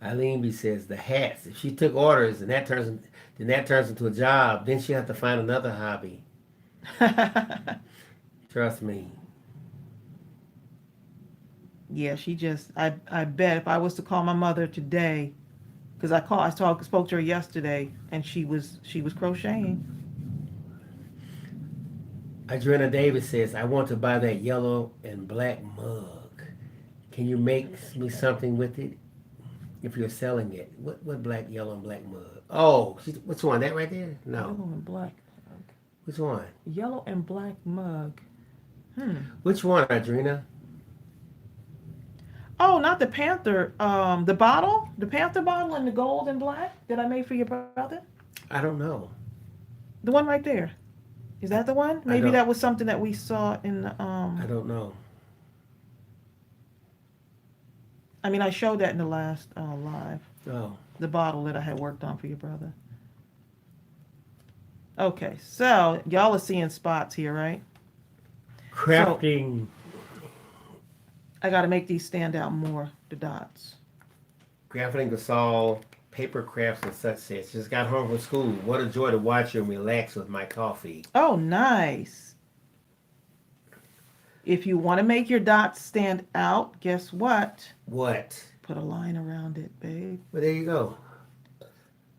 Eileen B says the hats. If she took orders and that turns into a job, then she have to find another hobby. Trust me. Yeah, she just, I bet if I was to call my mother today, because spoke to her yesterday, and she was crocheting. Adriana Davis says, I want to buy that yellow and black mug. Can you make me something with it if you're selling it? What black, yellow, and black mug? Oh, which one? That right there? No. Yellow and black mug. Which one? Yellow and black mug. Which one, Adriana? Oh, not the panther. The bottle, the panther bottle in the gold and black that I made for your brother. I don't know. The one right there. Is that the one? Maybe that was something that we saw in the. I don't know. I mean, I showed that in the last live. Oh. The bottle that I had worked on for your brother. Okay, so y'all are seeing spots here, right? Crafting. I got to make these stand out more, the dots. Crafting Gasol, paper crafts and such says, just got home from school. What a joy to watch you and relax with my coffee. Oh, nice. If you want to make your dots stand out, guess what? What? Put a line around it, babe. Well, there you go.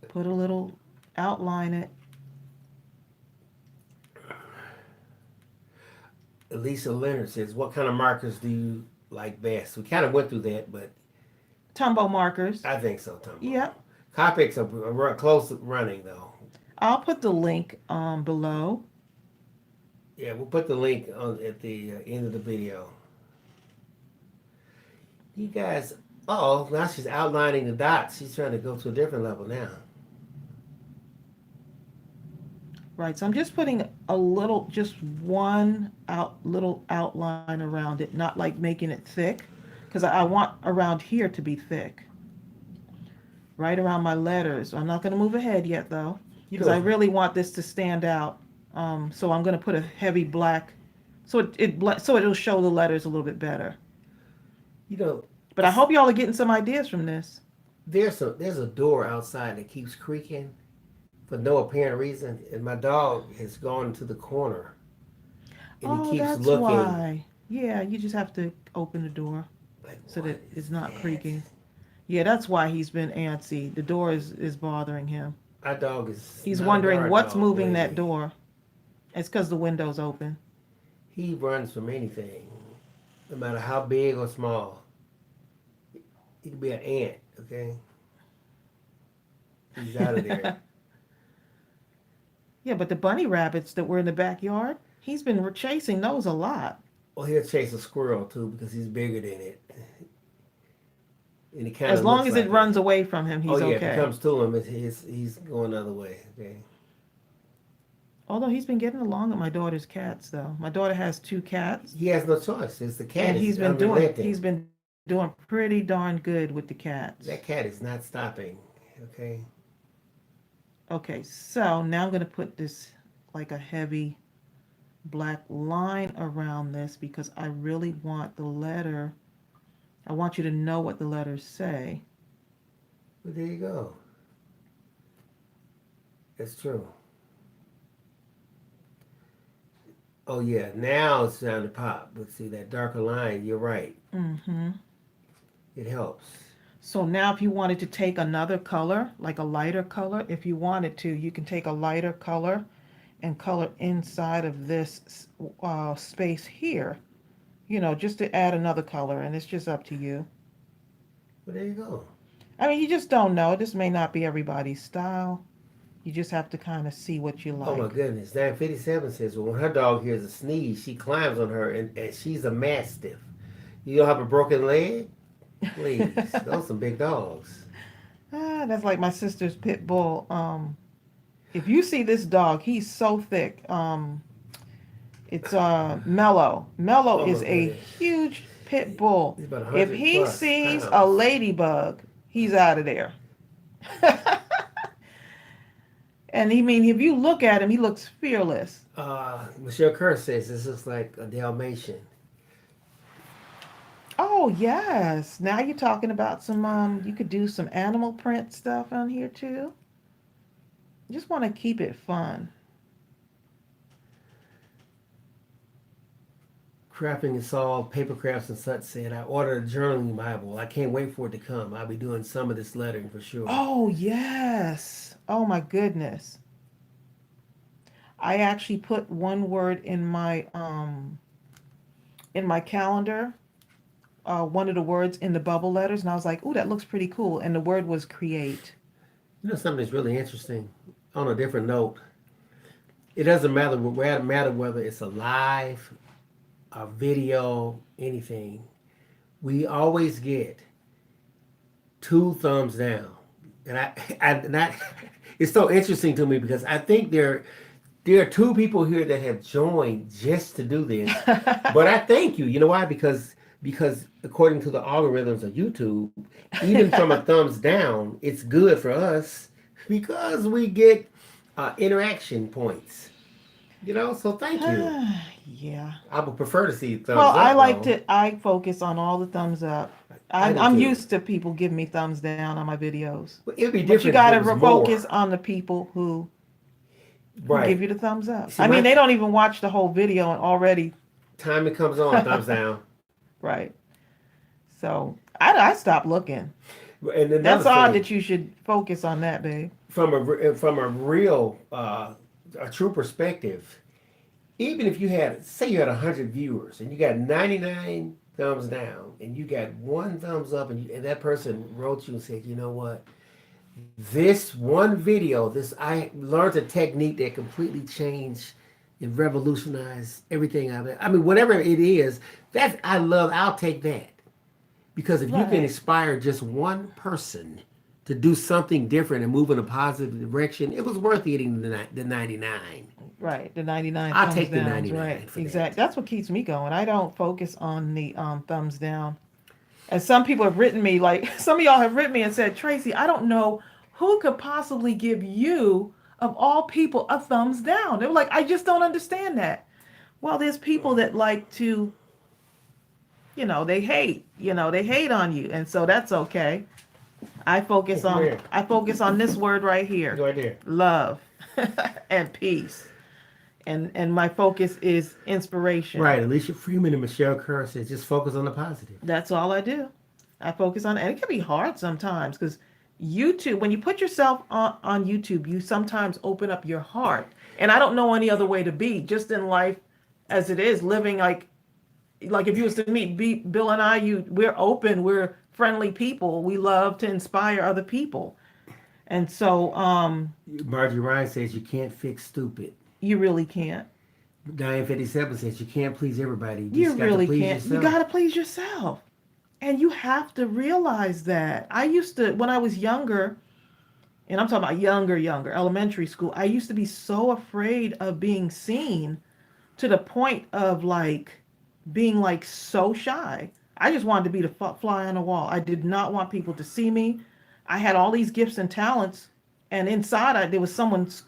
Put a little outline it. Elisa Leonard says, what kind of markers do you like best? We kind of went through that, but Tombow markers. I think so, Tom. Yep. Copics are close to running, though. I'll put the link below. Yeah, we'll put the link at the end of the video. You guys, now she's outlining the dots. She's trying to go to a different level now. Right, so I'm just putting just one little outline around it, not like making it thick, because I want around here to be thick. Right around my letters. I'm not going to move ahead yet, though, because I really want this to stand out. So I'm going to put a heavy black, so it'll show the letters a little bit better. But I hope y'all are getting some ideas from this. There's a door outside that keeps creaking for no apparent reason, and my dog has gone to the corner, and he keeps that's looking. Why. Yeah, you just have to open the door so that it's not creaking. Yeah, that's why he's been antsy. The door is bothering him. My dog is. He's wondering what's moving that door. It's because the window's open. He runs from anything, no matter how big or small. He could be an ant, okay? He's out of there. Yeah, but the bunny rabbits that were in the backyard, he's been chasing those a lot. Well, he'll chase a squirrel too because he's bigger than it. And it kind as long as it runs away from him, he's okay. If it comes to him, he's going the other way. Okay. Although he's been getting along with my daughter's cats, though. My daughter has 2 cats. He has no choice. It's the cat. And he's been doing pretty darn good with the cats. That cat is not stopping. Okay. Okay, so now I'm going to put this like a heavy black line around this because I really want the letter I want you to know what the letters say. Well, there you go. That's true. Oh yeah, now it's time to pop. But see that darker line, you're right. Mm-hmm. It helps. So now if you wanted to take another color, like a lighter color, if you wanted to, you can take a lighter color and color inside of this space here, just to add another color, and it's just up to you. Well, there you go. I mean, you just don't know. This may not be everybody's style. You just have to kind of see what you Oh my like. goodness. 957 says, well, when her dog hears a sneeze, she climbs on her, and she's a mastiff. You don't have a broken leg? Please. Those some big dogs. That's like my sister's pit bull. If you see this dog, he's so thick. It's Mellow. Mellow Oh is my a goodness. huge pit bull. He's about If 100 he plus sees a pounds. ladybug, he's out of there. And if you look at him, he looks fearless. Michelle Kerr says this looks like a Dalmatian. Oh yes. Now you're talking about some you could do some animal print stuff on here too. Just want to keep it fun. Crafting and Solve, Paper Crafts and such said, I ordered a journaling Bible. I can't wait for it to come. I'll be doing some of this lettering for sure. Oh yes. Oh my goodness. I actually put one word in my calendar, one of the words in the bubble letters, and I was like, "Ooh, that looks pretty cool." And the word was create. You know something that's really interesting? On a different note, it doesn't matter whether it's a live, a video, anything. We always get 2 thumbs down. And it's so interesting to me because I think there are 2 people here that have joined just to do this. But I thank you. You know why? Because according to the algorithms of YouTube, even from a thumbs down, it's good for us because we get interaction points. So thank you. Yeah. I would prefer to see thumbs Well, up. I focus on all the thumbs up. I do I'm too. used to people giving me thumbs down on my videos. Well, it'd be But you different got if to it was focus more. on the people who Right. give you the thumbs up. See, I mean, my they don't even watch the whole video and already, time it comes on, thumbs down. right. So I stopped looking. And another That's odd thing, that you should focus on that, babe. from a real a true perspective, even if you had, say you had 100 viewers and you got 99 thumbs down and you got 1 thumbs up, and that person wrote you and said, you know what, this one video, I learned a technique that completely changed and revolutionized everything I mean, whatever it is, I'll take that. Because if you can Right. inspire just one person to do something different and move in a positive direction, it was worth getting the 99. Right. The 99 I'll thumbs take the downs. 99 Right. for Exactly. that. That's what keeps me going. I don't focus on the thumbs down. And some people have written me, like, some of y'all have written me and said, Tracy, I don't know who could possibly give you, of all people, a thumbs down. They were like, I just don't understand that. Well, there's people that like to, they hate on you. And so that's okay. I focus Come on here. I focus on this word right here. Go right there. Love and peace. And my focus is inspiration. Right. Alicia Freeman and Michelle Kerr says just focus on the positive. That's all I do. I focus on, and it can be hard sometimes because YouTube, when you put yourself on YouTube, you sometimes open up your heart. And I don't know any other way to be just in life as it is, living like if you was to meet Bill and I, we're open, we're friendly people. We love to inspire other people. And so Margie Ryan says you can't fix stupid. you really can't. Diane 57 says you can't please everybody. You You just got really to please can't. yourself. You got to please yourself. And you have to realize that. I used to, when I was younger, and I'm talking about younger, elementary school, I used to be so afraid of being seen to the point of being so shy. I just wanted to be the fly on the wall. I did not want people to see me. I had all these gifts and talents, and inside there was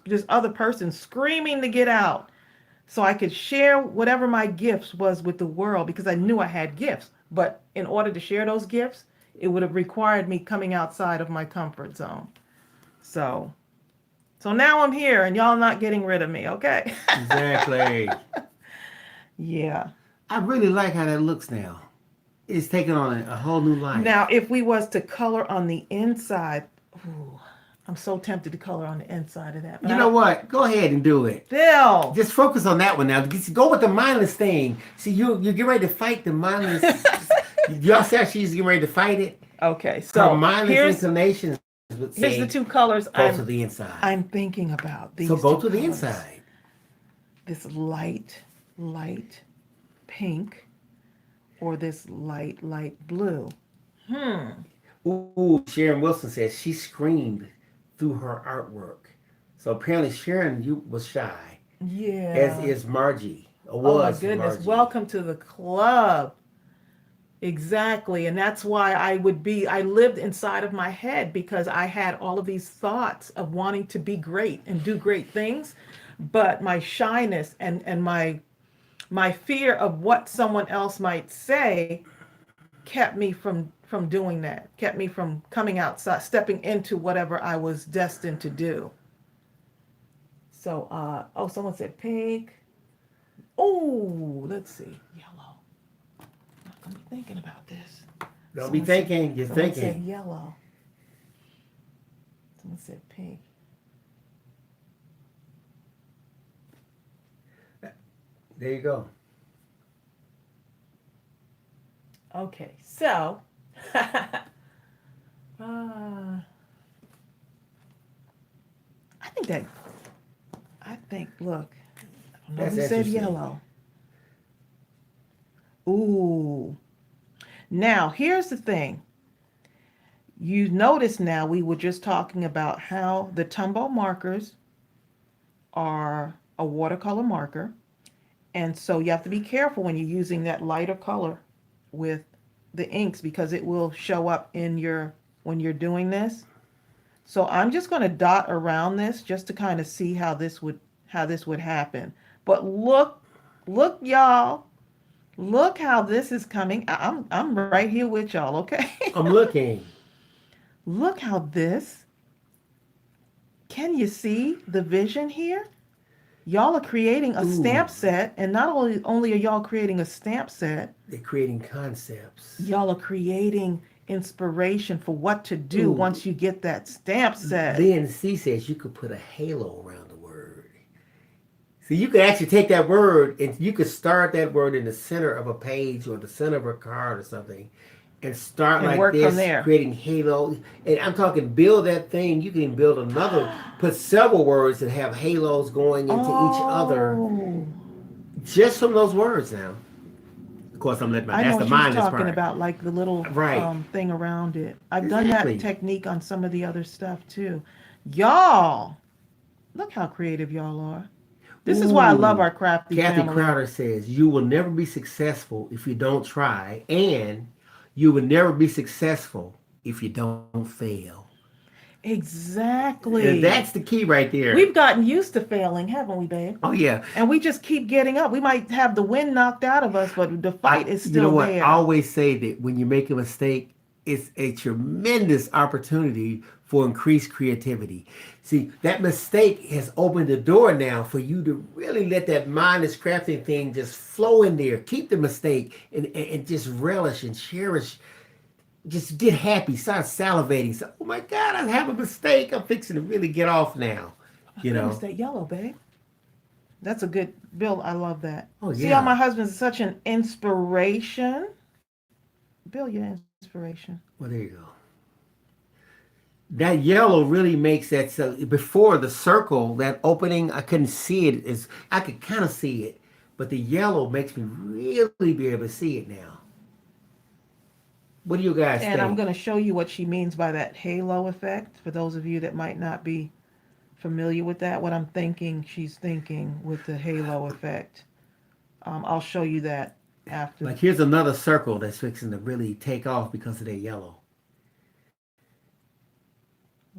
this other person screaming to get out so I could share whatever my gifts was with the world because I knew I had gifts. But in order to share those gifts, it would have required me coming outside of my comfort zone. So, so now I'm here and y'all not getting rid of me, okay? Exactly. Yeah. I really like how that looks now. It's taking on a whole new life. Now, if we was to color on the inside, ooh, I'm so tempted to color on the inside of that. But You know what? Go ahead and do it. Bill. Just focus on that one now. Just go with the mindless thing. See, you get ready to fight the mindless. Y'all see how she's getting ready to fight it? Okay, Her so mindless inclinations would here's say, the two colors go to the inside. I'm thinking about. These So go two to the colors. inside. This light pink, or this light blue. Ooh, Sharon Wilson says she screamed through her artwork. So apparently Sharon was shy. Yeah. As is Margie. Or Oh my was goodness. Margie. Welcome to the club. Exactly. And that's why I lived inside of my head, because I had all of these thoughts of wanting to be great and do great things. But my shyness and my fear of what someone else might say kept me from doing that, kept me from coming outside, stepping into whatever I was destined to do. So, oh, someone said pink. Oh, let's see, yellow. I'm not gonna be thinking about this. Don't be thinking, you're Someone thinking. said yellow. Someone said pink. There you go. Okay, so look, I don't know That's who said interesting. yellow. Ooh. Now, here's the thing. You notice now we were just talking about how the Tombow markers are a watercolor marker. And so you have to be careful when you're using that lighter color with the inks, because it will show up in when you're doing this. So I'm just going to dot around this just to kind of see how this would happen. But look, y'all. Look how this is coming. I'm right here with y'all, okay? I'm looking. Look how this. Can you see the vision here? Y'all are creating a stamp set, and not only are y'all creating a stamp set, they're creating concepts. Y'all are creating inspiration for what to do once you get that stamp set. Lynn C says you could put a halo around the word. So you could actually take that word and you could start that word in the center of a page or the center of a card or something, and start And like work this, from there. creating halo. And I'm talking build that thing. You can build another, put several words that have halos going into each other, just from those words. Now, of course, I'm letting my. I That's know the what she's mindless talking part. about, like the little Right. thing around it. I've done Exactly. that technique on some of the other stuff too. Y'all, look how creative y'all are. This is why I love our crafty Kathy family. Crowder says, you will never be successful if you don't try, and you will never be successful if you don't fail. Exactly. And that's the key right there. We've gotten used to failing, haven't we, babe? Oh, yeah. And we just keep getting up. We might have the wind knocked out of us, but the fight is still there. You know what? I always say that when you make a mistake, it's a tremendous opportunity for increased creativity. See, that mistake has opened the door now for you to really let that mindless crafting thing just flow in there. Keep the mistake and just relish and cherish. Just get happy. Start salivating. So, oh my God, I have a mistake. I'm fixing to really get off now. You know? That yellow, babe. That's a good, Bill, I love that. Oh, yeah. See how my husband's such an inspiration? Bill, you're inspiration. Well, there you go. That yellow really makes that, so before the circle, that opening, I couldn't see it. I could kind of see it, but the yellow makes me really be able to see it now. What do you guys think? And I'm going to show you what she means by that halo effect, for those of you that might not be familiar with that, what I'm thinking she's thinking with the halo effect. I'll show you that after. Like here's another circle that's fixing to really take off because of that yellow.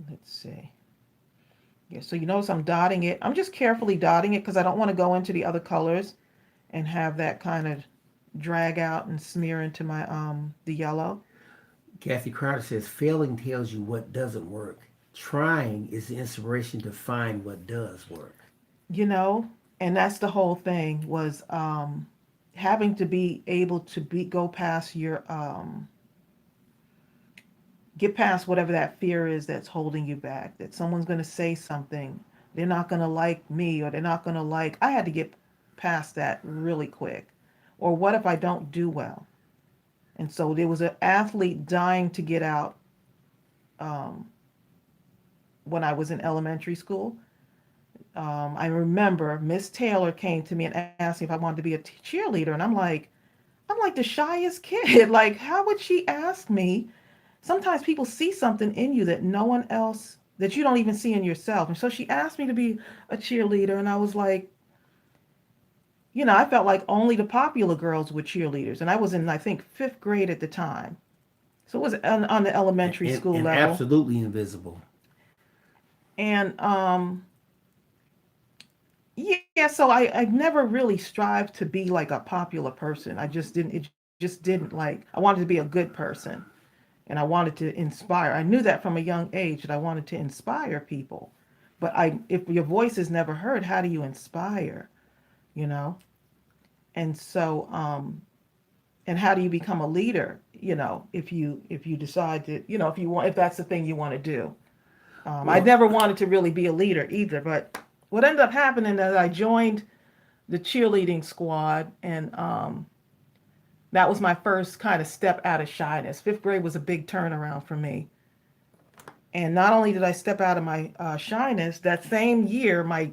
Let's see. Yeah, so you notice I'm dotting it. I'm just carefully dotting it because I don't want to go into the other colors and have that kind of drag out and smear into my the yellow. Kathy Crowder says failing tells you what doesn't work. Trying is the inspiration to find what does work. You know, and that's the whole thing was having to be able to be go past your get past whatever that fear is that's holding you back, that someone's going to say something, they're not going to like me, or they're not going to like, I had to get past that really quick. Or what if I don't do well? And so there was an athlete dying to get out um, when I was in elementary school. I remember Miss Taylor came to me and asked me if I wanted to be a cheerleader. And I'm like the shyest kid. Like, how would she ask me? Sometimes people see something in you that no one else, that you don't even see in yourself. And so she asked me to be a cheerleader. And I was like, you know, I felt like only the popular girls were cheerleaders. And I was in, I think, fifth grade at the time. So it was on the elementary school And level. absolutely invisible. And yeah, so I never really strived to be like a popular person. I just didn't, it just didn't like, I wanted to be a good person and I wanted to inspire. I knew that from a young age that I wanted to inspire people. But if your voice is never heard, how do you inspire? You know? And so, and how do you become a leader? You know, if you decide to, you know, if that's the thing you want to do. I Well, never wanted to really be a leader either, but what ended up happening is I joined the cheerleading squad, and that was my first kind of step out of shyness. Fifth grade was a big turnaround for me. And not only did I step out of my shyness, that same year, my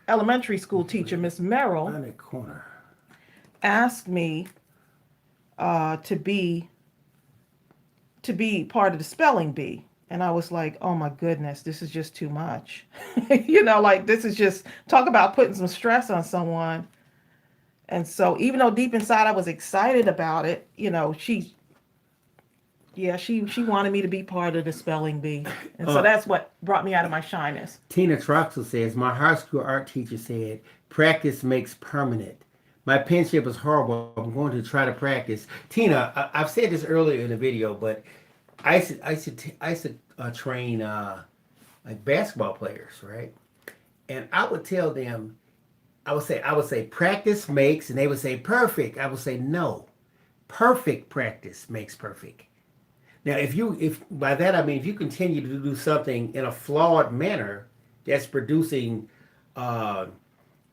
elementary school teacher, Miss Merrill, around that corner. asked me to be part of the spelling bee. And I was like, oh my goodness, this is just too much. You know, like this is just, talk about putting some stress on someone. And so even though deep inside I was excited about it, you know, she wanted me to be part of the spelling bee. And so Uh, that's what brought me out of my shyness. Tina Troxel says, my high school art teacher said, practice makes permanent. My penmanship is horrible. I'm going to try to practice. Tina, I've said this earlier in the video, but I used to train like basketball players, right? And I would tell them, I would say practice makes, and they would say perfect. I would say no, perfect practice makes perfect. Now, if by that I mean if you continue to do something in a flawed manner that's producing uh,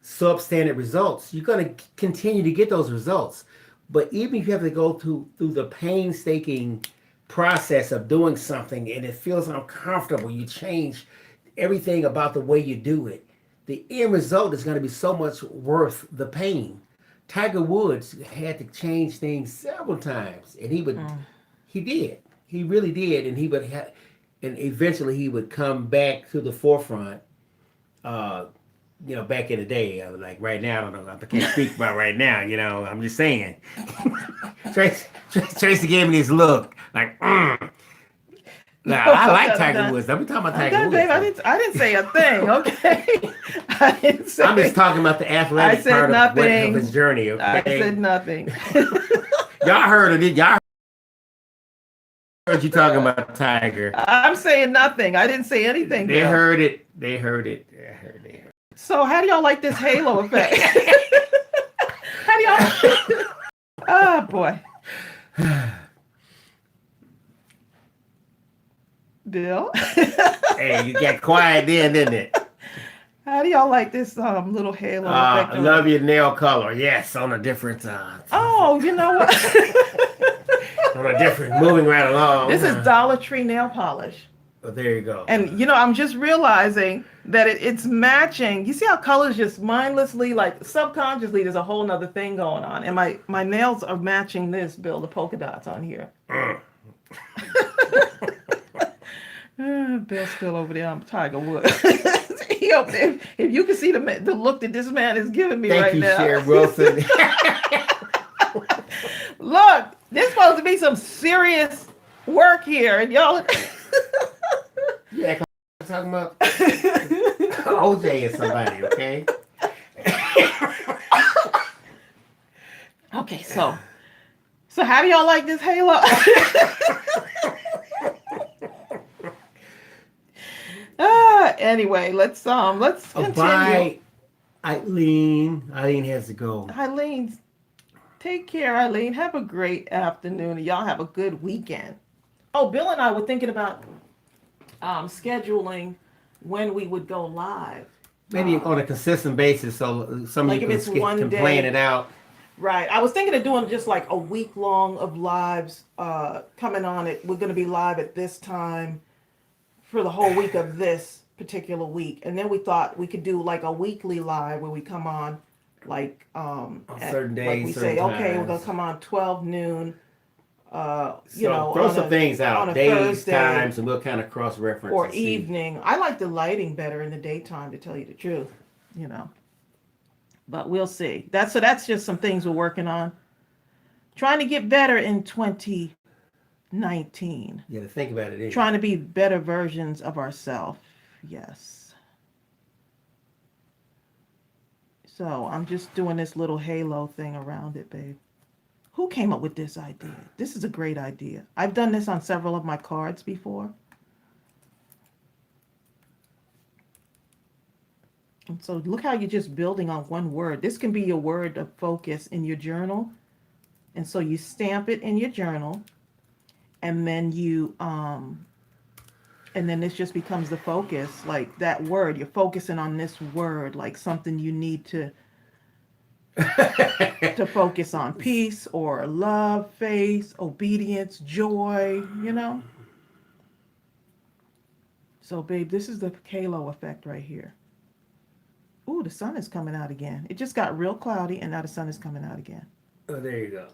substandard results, you're going to continue to get those results. But even if you have to go through the painstaking process of doing something and it feels uncomfortable, you change everything about the way you do it. The end result is going to be so much worth the pain. Tiger Woods had to change things several times, and Mm. he did, he really did, and and eventually he would come back to the forefront. Uh, back in the day, like right now, I don't know, I can't speak about right now. I'm just saying. Tracy gave me this look, like, Now No, I I'm like done. I'm Tiger done. Woods. Don't be talking about I'm Tiger done, Woods. babe. I didn't say a thing. Okay. I didn't say. I'm just talking about the I athletic said part of his nothing. journey. I Okay, said nothing. y'all heard of it. Y'all heard you talking about Tiger. I'm saying nothing. I didn't say anything, They Bill. heard it. They heard it. They heard So how do y'all like this halo effect? How do y'all? Oh boy, it. Bill. Hey, you got quiet then, didn't it? How do y'all like this little halo effect? I love your nail color. Yes, on a different Oh, you know what? on a different, moving right along. This is Dollar Tree nail polish. Well, there you go. And I'm just realizing that it's matching. You see how colors just mindlessly, like subconsciously, there's a whole nother thing going on. And my nails are matching this, Bill, the polka dots on here. Bill's still over there on Tiger Woods. He up there. If you can see the look that this man is giving me Thank right you, now. Sharon Wilson. Look, there's supposed to be some serious work here, and y'all. Yeah, I'm talking about OJ and somebody, okay? Okay, so So how do y'all like this halo? Anyway, let's continue. Bye, Eileen. Eileen has to go. Eileen, take care, Eileen. Have a great afternoon. Y'all have a good weekend. Oh, Bill and I were thinking about scheduling when we would go live. Maybe on a consistent basis, so some of Like you if it's one can day. plan it out. Right. I was thinking of doing just like a week long of lives coming on it. We're going to be live at this time for the whole week of this particular week. And then we thought we could do like a weekly live where we come on like On certain days, like we certain say, okay, we're times. going to come on 12 noon. Throw some things out, on a days, Thursday, times, and we'll kind of cross reference. or evening. I like the lighting better in the daytime, to tell you the truth, But we'll see. That's just some things we're working on. Trying to get better in 2019. Yeah, to think about it. Trying to be better versions of ourselves. Yes. So I'm just doing this little halo thing around it, babe. Who came up with this idea? This is a great idea. I've done this on several of my cards before. And so look how you're just building on one word. This can be your word of focus in your journal. And so you stamp it in your journal, and then this just becomes the focus, like that word. You're focusing on this word, like something you need to focus on. Peace or love, faith, obedience, joy, So, babe, this is the halo effect right here. Ooh, the sun is coming out again. It just got real cloudy, and now the sun is coming out again. Oh, there you go.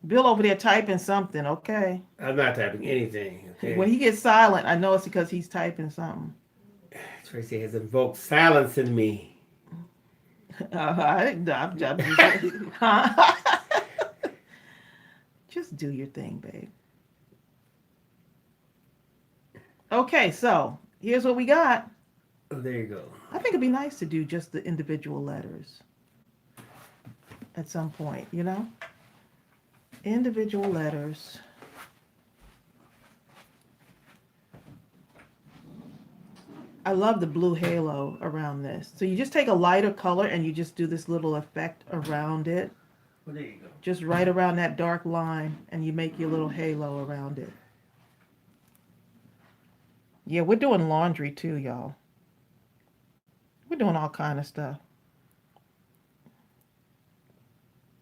Bill over there typing something, okay? I'm not typing anything. Okay? When he gets silent, I know it's because he's typing something. Tracy has invoked silence in me. Just do your thing, babe. Okay, so here's what we got. Oh, there you go. I think it'd be nice to do just the individual letters at some point, Individual letters. I love the blue halo around this. So you just take a lighter color and you just do this little effect around it. Well, there you go. Just right around that dark line, and you make your little halo around it. Yeah, we're doing laundry too, y'all. We're doing all kind of stuff.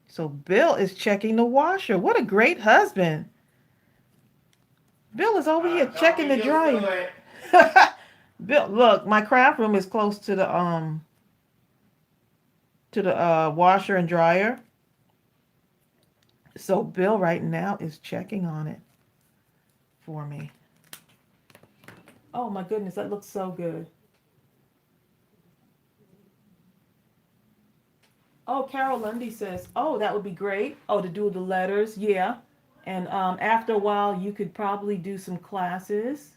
So Bill is checking the washer. What a great husband. Bill is over here checking the dryer. Bill, look, my craft room is close to the washer and dryer. So Bill right now is checking on it for me. Oh my goodness, that looks so good. Oh, Carol Lundy says, oh, that would be great. Oh, to do the letters, yeah. And after a while, you could probably do some classes.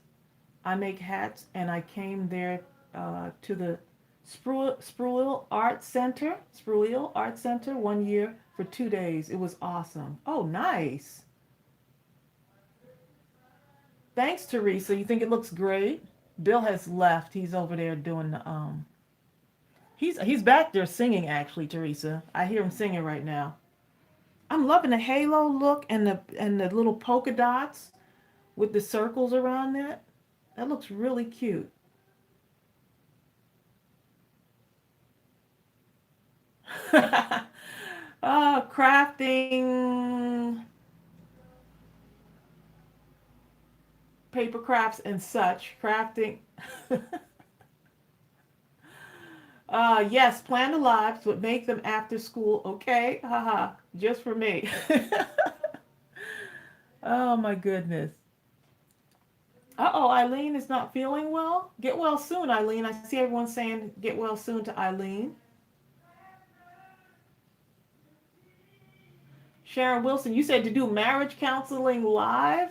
I make hats, and I came there to the Spruill Art Center 1 year for 2 days. It was awesome. Oh, nice. Thanks, Teresa. You think it looks great? Bill has left. He's over there doing the He's back there singing, actually, Teresa. I hear him singing right now. I'm loving the halo look and the little polka dots with the circles around that. That looks really cute. Crafting, paper crafts and such. Crafting. Yes, plan the lives, but make them after school, okay? Haha, just for me. Oh my goodness. Uh-oh, Eileen is not feeling well. Get well soon, Eileen. I see everyone saying get well soon to Eileen. Sharon Wilson, you said to do marriage counseling live?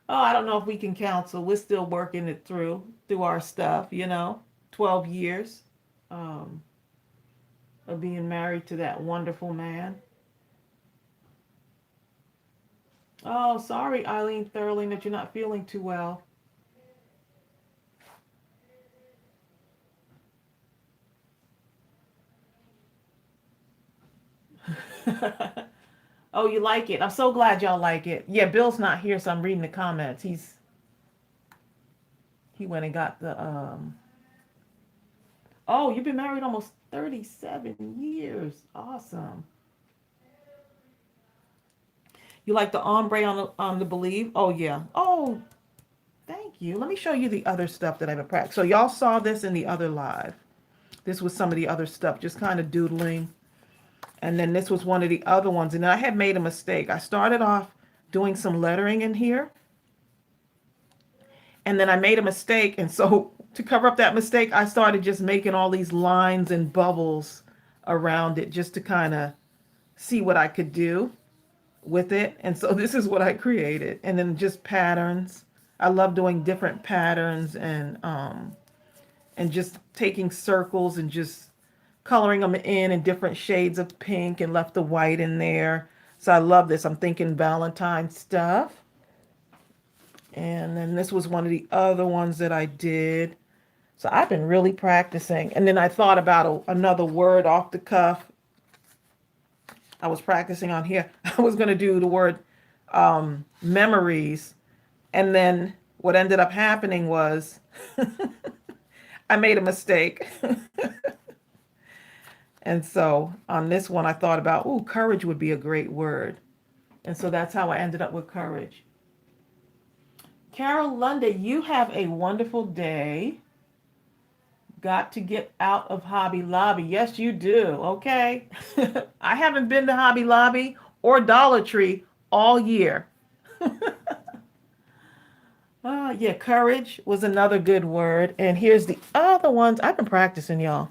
Oh, I don't know if we can counsel. We're still working it through our stuff, 12 years. of being married to that wonderful man. Oh, sorry, Eileen Thurling, that you're not feeling too well. Oh, you like it. I'm so glad y'all like it. Yeah, Bill's not here, so I'm reading the comments. He went and got the Oh, you've been married almost 37 years. Awesome. You like the ombre on the believe? Oh yeah. Oh, thank you. Let me show you the other stuff that I've been practicing. So y'all saw this in the other live. This was some of the other stuff, just kind of doodling. And then this was one of the other ones. And I had made a mistake. I started off doing some lettering in here. And then I made a mistake. And so to cover up that mistake, I started just making all these lines and bubbles around it just to kind of see what I could do with it. And so this is what I created. And then just patterns. I love doing different patterns and just taking circles and just coloring them in different shades of pink and left the white in there. So I love this. I'm thinking Valentine stuff. And then this was one of the other ones that I did. So I've been really practicing. And then I thought about another word off the cuff. I was practicing on here. I was going to do the word memories. And then what ended up happening was I made a mistake. And so on this one, I thought about, ooh, courage would be a great word. And so that's how I ended up with courage. Carol Lunde, you have a wonderful day. Got to get out of Hobby Lobby. Yes, you do. Okay. I haven't been to Hobby Lobby or Dollar Tree all year. Yeah, courage was another good word. And here's the other ones. I've been practicing, y'all.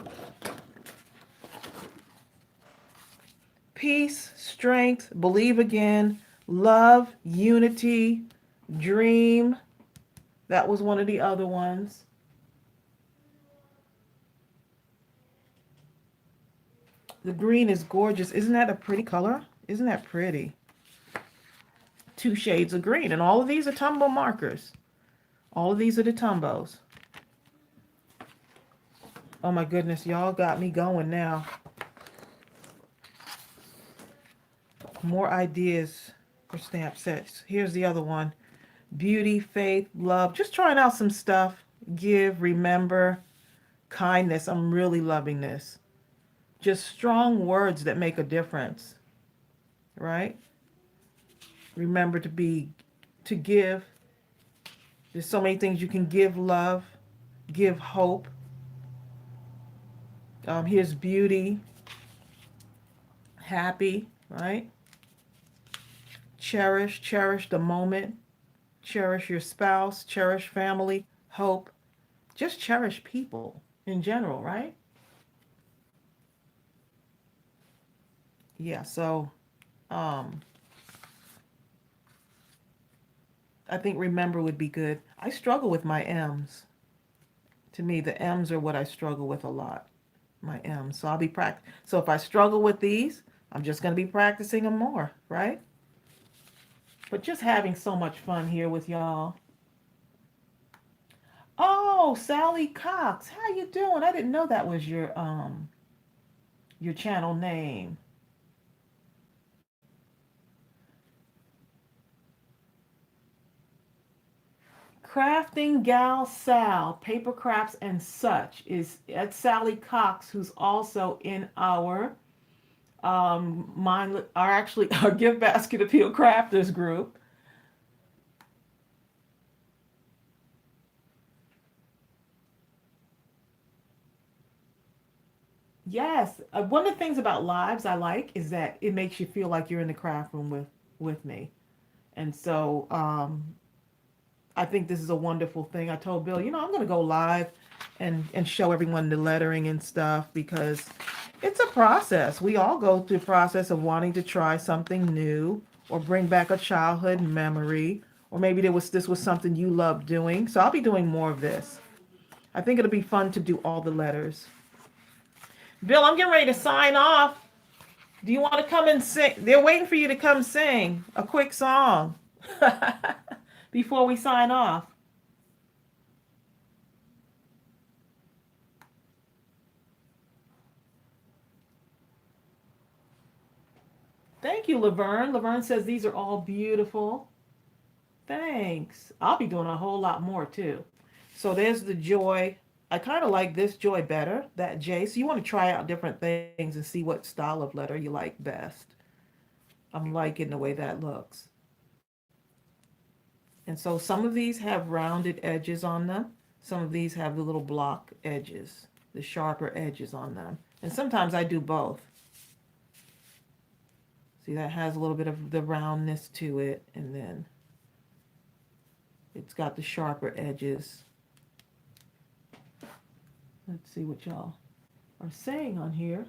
Peace, strength, believe again, love, unity, dream. That was one of the other ones. The green is gorgeous. Isn't that a pretty color? Isn't that pretty? 2 shades of green. And all of these are Tombow markers. All of these are the Tombows. Oh my goodness, y'all got me going now. More ideas for stamp sets. Here's the other one. Beauty, faith, love. Just trying out some stuff. Give, remember, kindness. I'm really loving this. Just strong words that make a difference. Right? Remember to give. There's so many things you can give love, give hope. Here's beauty, happy, right? Cherish the moment. Cherish your spouse, cherish family, hope. Just cherish people in general, right? Yeah, so I think remember would be good. I struggle with my M's. To me, the M's are what I struggle with a lot. My M's. So I'll be So if I struggle with these, I'm just going to be practicing them more, right? But just having so much fun here with y'all. Oh, Sally Cox, how you doing? I didn't know that was your channel name. Crafting Gal Sal, Paper Crafts and Such is at Sally Cox, who's also in our our Gift Basket Appeal Crafters group. Yes, one of the things about lives I like is that it makes you feel like you're in the craft room with me, and so I think this is a wonderful thing. I told Bill, I'm going to go live and show everyone the lettering and stuff because it's a process. We all go through the process of wanting to try something new or bring back a childhood memory, or maybe this was something you loved doing. So I'll be doing more of this. I think it'll be fun to do all the letters. Bill, I'm getting ready to sign off. Do you want to come and sing? They're waiting for you to come sing a quick song before we sign off. Thank you, Laverne. Laverne says these are all beautiful. Thanks. I'll be doing a whole lot more too. So there's the joy. I kind of like this joy better, that J. So you want to try out different things and see what style of letter you like best. I'm liking the way that looks. And so some of these have rounded edges on them. Some of these have the little block edges, the sharper edges on them. And sometimes I do both. See, that has a little bit of the roundness to it, and then it's got the sharper edges. Let's see what y'all are saying on here.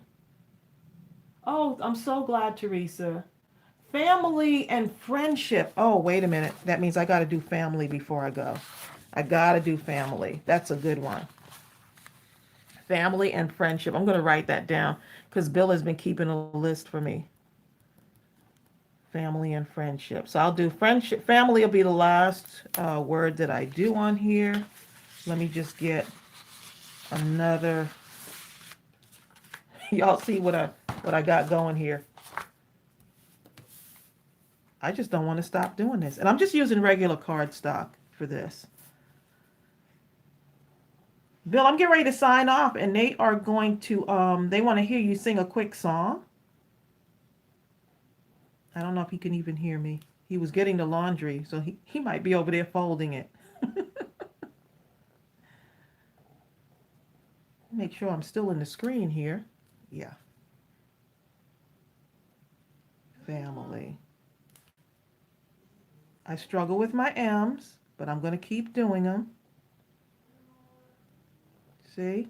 Oh, I'm so glad, Teresa. Family and friendship. Oh, wait a minute. That means I got to do family before I go. I got to do family. That's a good one. Family and friendship. I'm going to write that down because Bill has been keeping a list for me. Family and friendship. So I'll do friendship. Family will be the last word that I do on here. Let me just get another. Y'all see what I got going here. I just don't want to stop doing this. And I'm just using regular cardstock for this. Bill, I'm getting ready to sign off, and they are going to they want to hear you sing a quick song. I don't know if he can even hear me. He was getting the laundry, so he might be over there folding it. Make sure I'm still in the screen here. Yeah. Family. I struggle with my M's, but I'm going to keep doing them. See?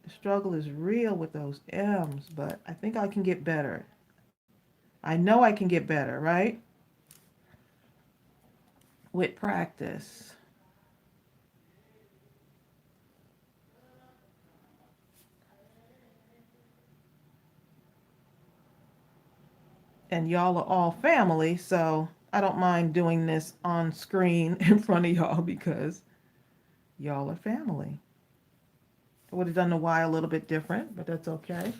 The struggle is real with those M's, but I think I can get better. I know I can get better, right? With practice. And y'all are all family, so I don't mind doing this on screen in front of y'all because y'all are family. I would have done the Y a little bit different, but that's okay.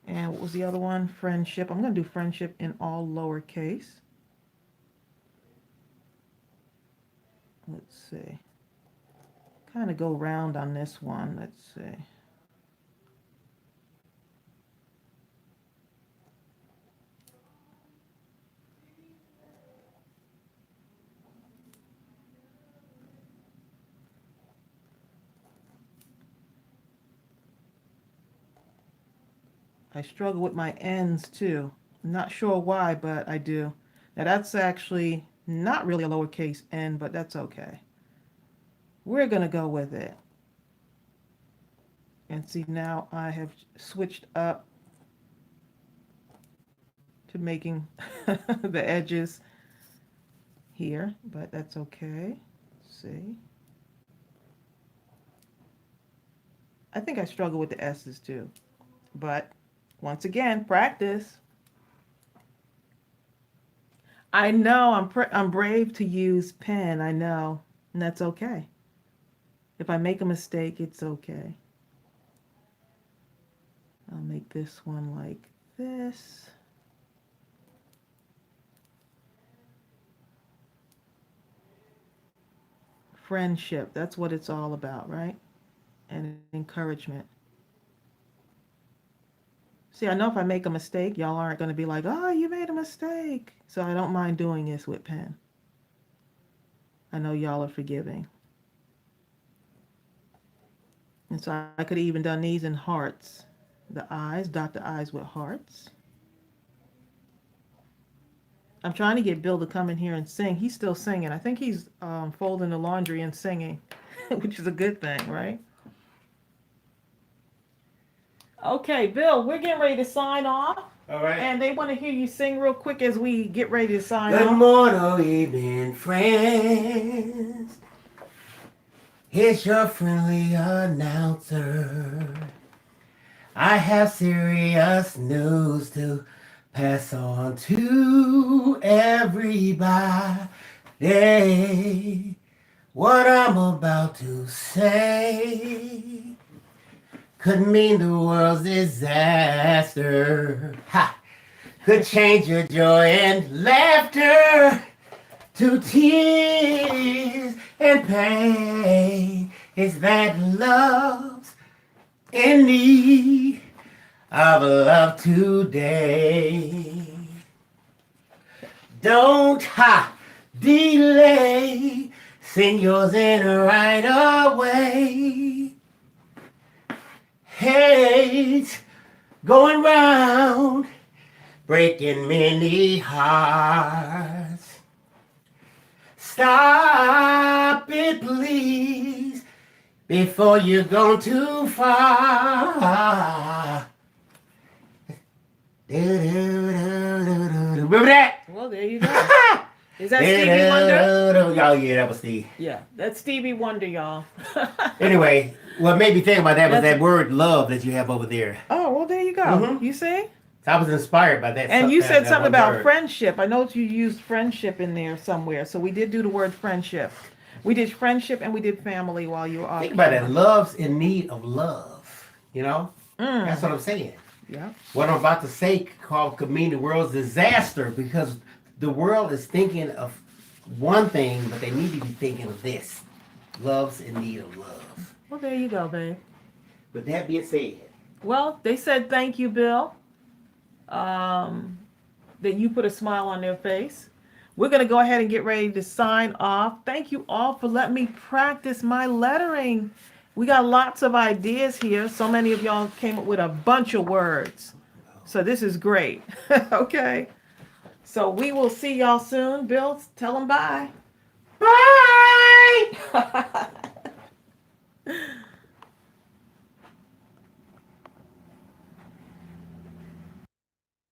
And what was the other one? Friendship. I'm going to do friendship in all lowercase. Let's see. Kind of go round on this one. Let's see. I struggle with my N's too. I'm not sure why, but I do. Now that's actually not really a lowercase n, but that's okay. We're going to go with it. And see, now I have switched up to making the edges here, but that's okay. Let's see. I think I struggle with the S's too, but once again, practice. I know I'm brave to use pen. I know, and that's okay. If I make a mistake, it's okay. I'll make this one like this. Friendship, that's what it's all about, right? And encouragement. See, I know if I make a mistake, y'all aren't going to be like, oh, you made a mistake. So I don't mind doing this with pen. I know y'all are forgiving. And so I could have even done these in hearts. The eyes, dot the eyes with hearts. I'm trying to get Bill to come in here and sing. He's still singing. I think he's folding the laundry and singing, which is a good thing, right? Okay, Bill, we're getting ready to sign off. All right. And they want to hear you sing real quick as we get ready to sign off. Good morning, oh, evening, friends. Here's your friendly announcer. I have serious news to pass on to everybody. What I'm about to say could mean the world's disaster. Ha! Could change your joy and laughter to tears and pain. Is that love's in need of love today? Don't delay. Sing yours in right away. Hate going round, breaking many hearts. Stop it, please, before you're gone too far. Remember that? Well, there you go. Is that Stevie Wonder? Oh, yeah, that was Steve. Yeah, that's Stevie Wonder, y'all. Anyway, what made me think about that was that word love that you have over there. Oh, well, there you go. Mhm. You see? So I was inspired by that. And you said something about word. friendship. I know you used friendship in there somewhere. So we did do the word friendship. We did friendship and we did family while you were off. Think about it. Love's in need of love. You know? That's what I'm saying. Yeah. What I'm about to say could mean the world's disaster because the world is thinking of one thing, but they need to be thinking of this. Love's in need of love. Well, there you go, babe. With that being said. Well, they said thank you, Bill. That you put a smile on their face. We're going to go ahead and get ready to sign off. Thank you all for letting me practice my lettering. We got lots of ideas here. So many of y'all came up with a bunch of words. So this is great. Okay. So we will see y'all soon. Bill, tell them bye. Bye!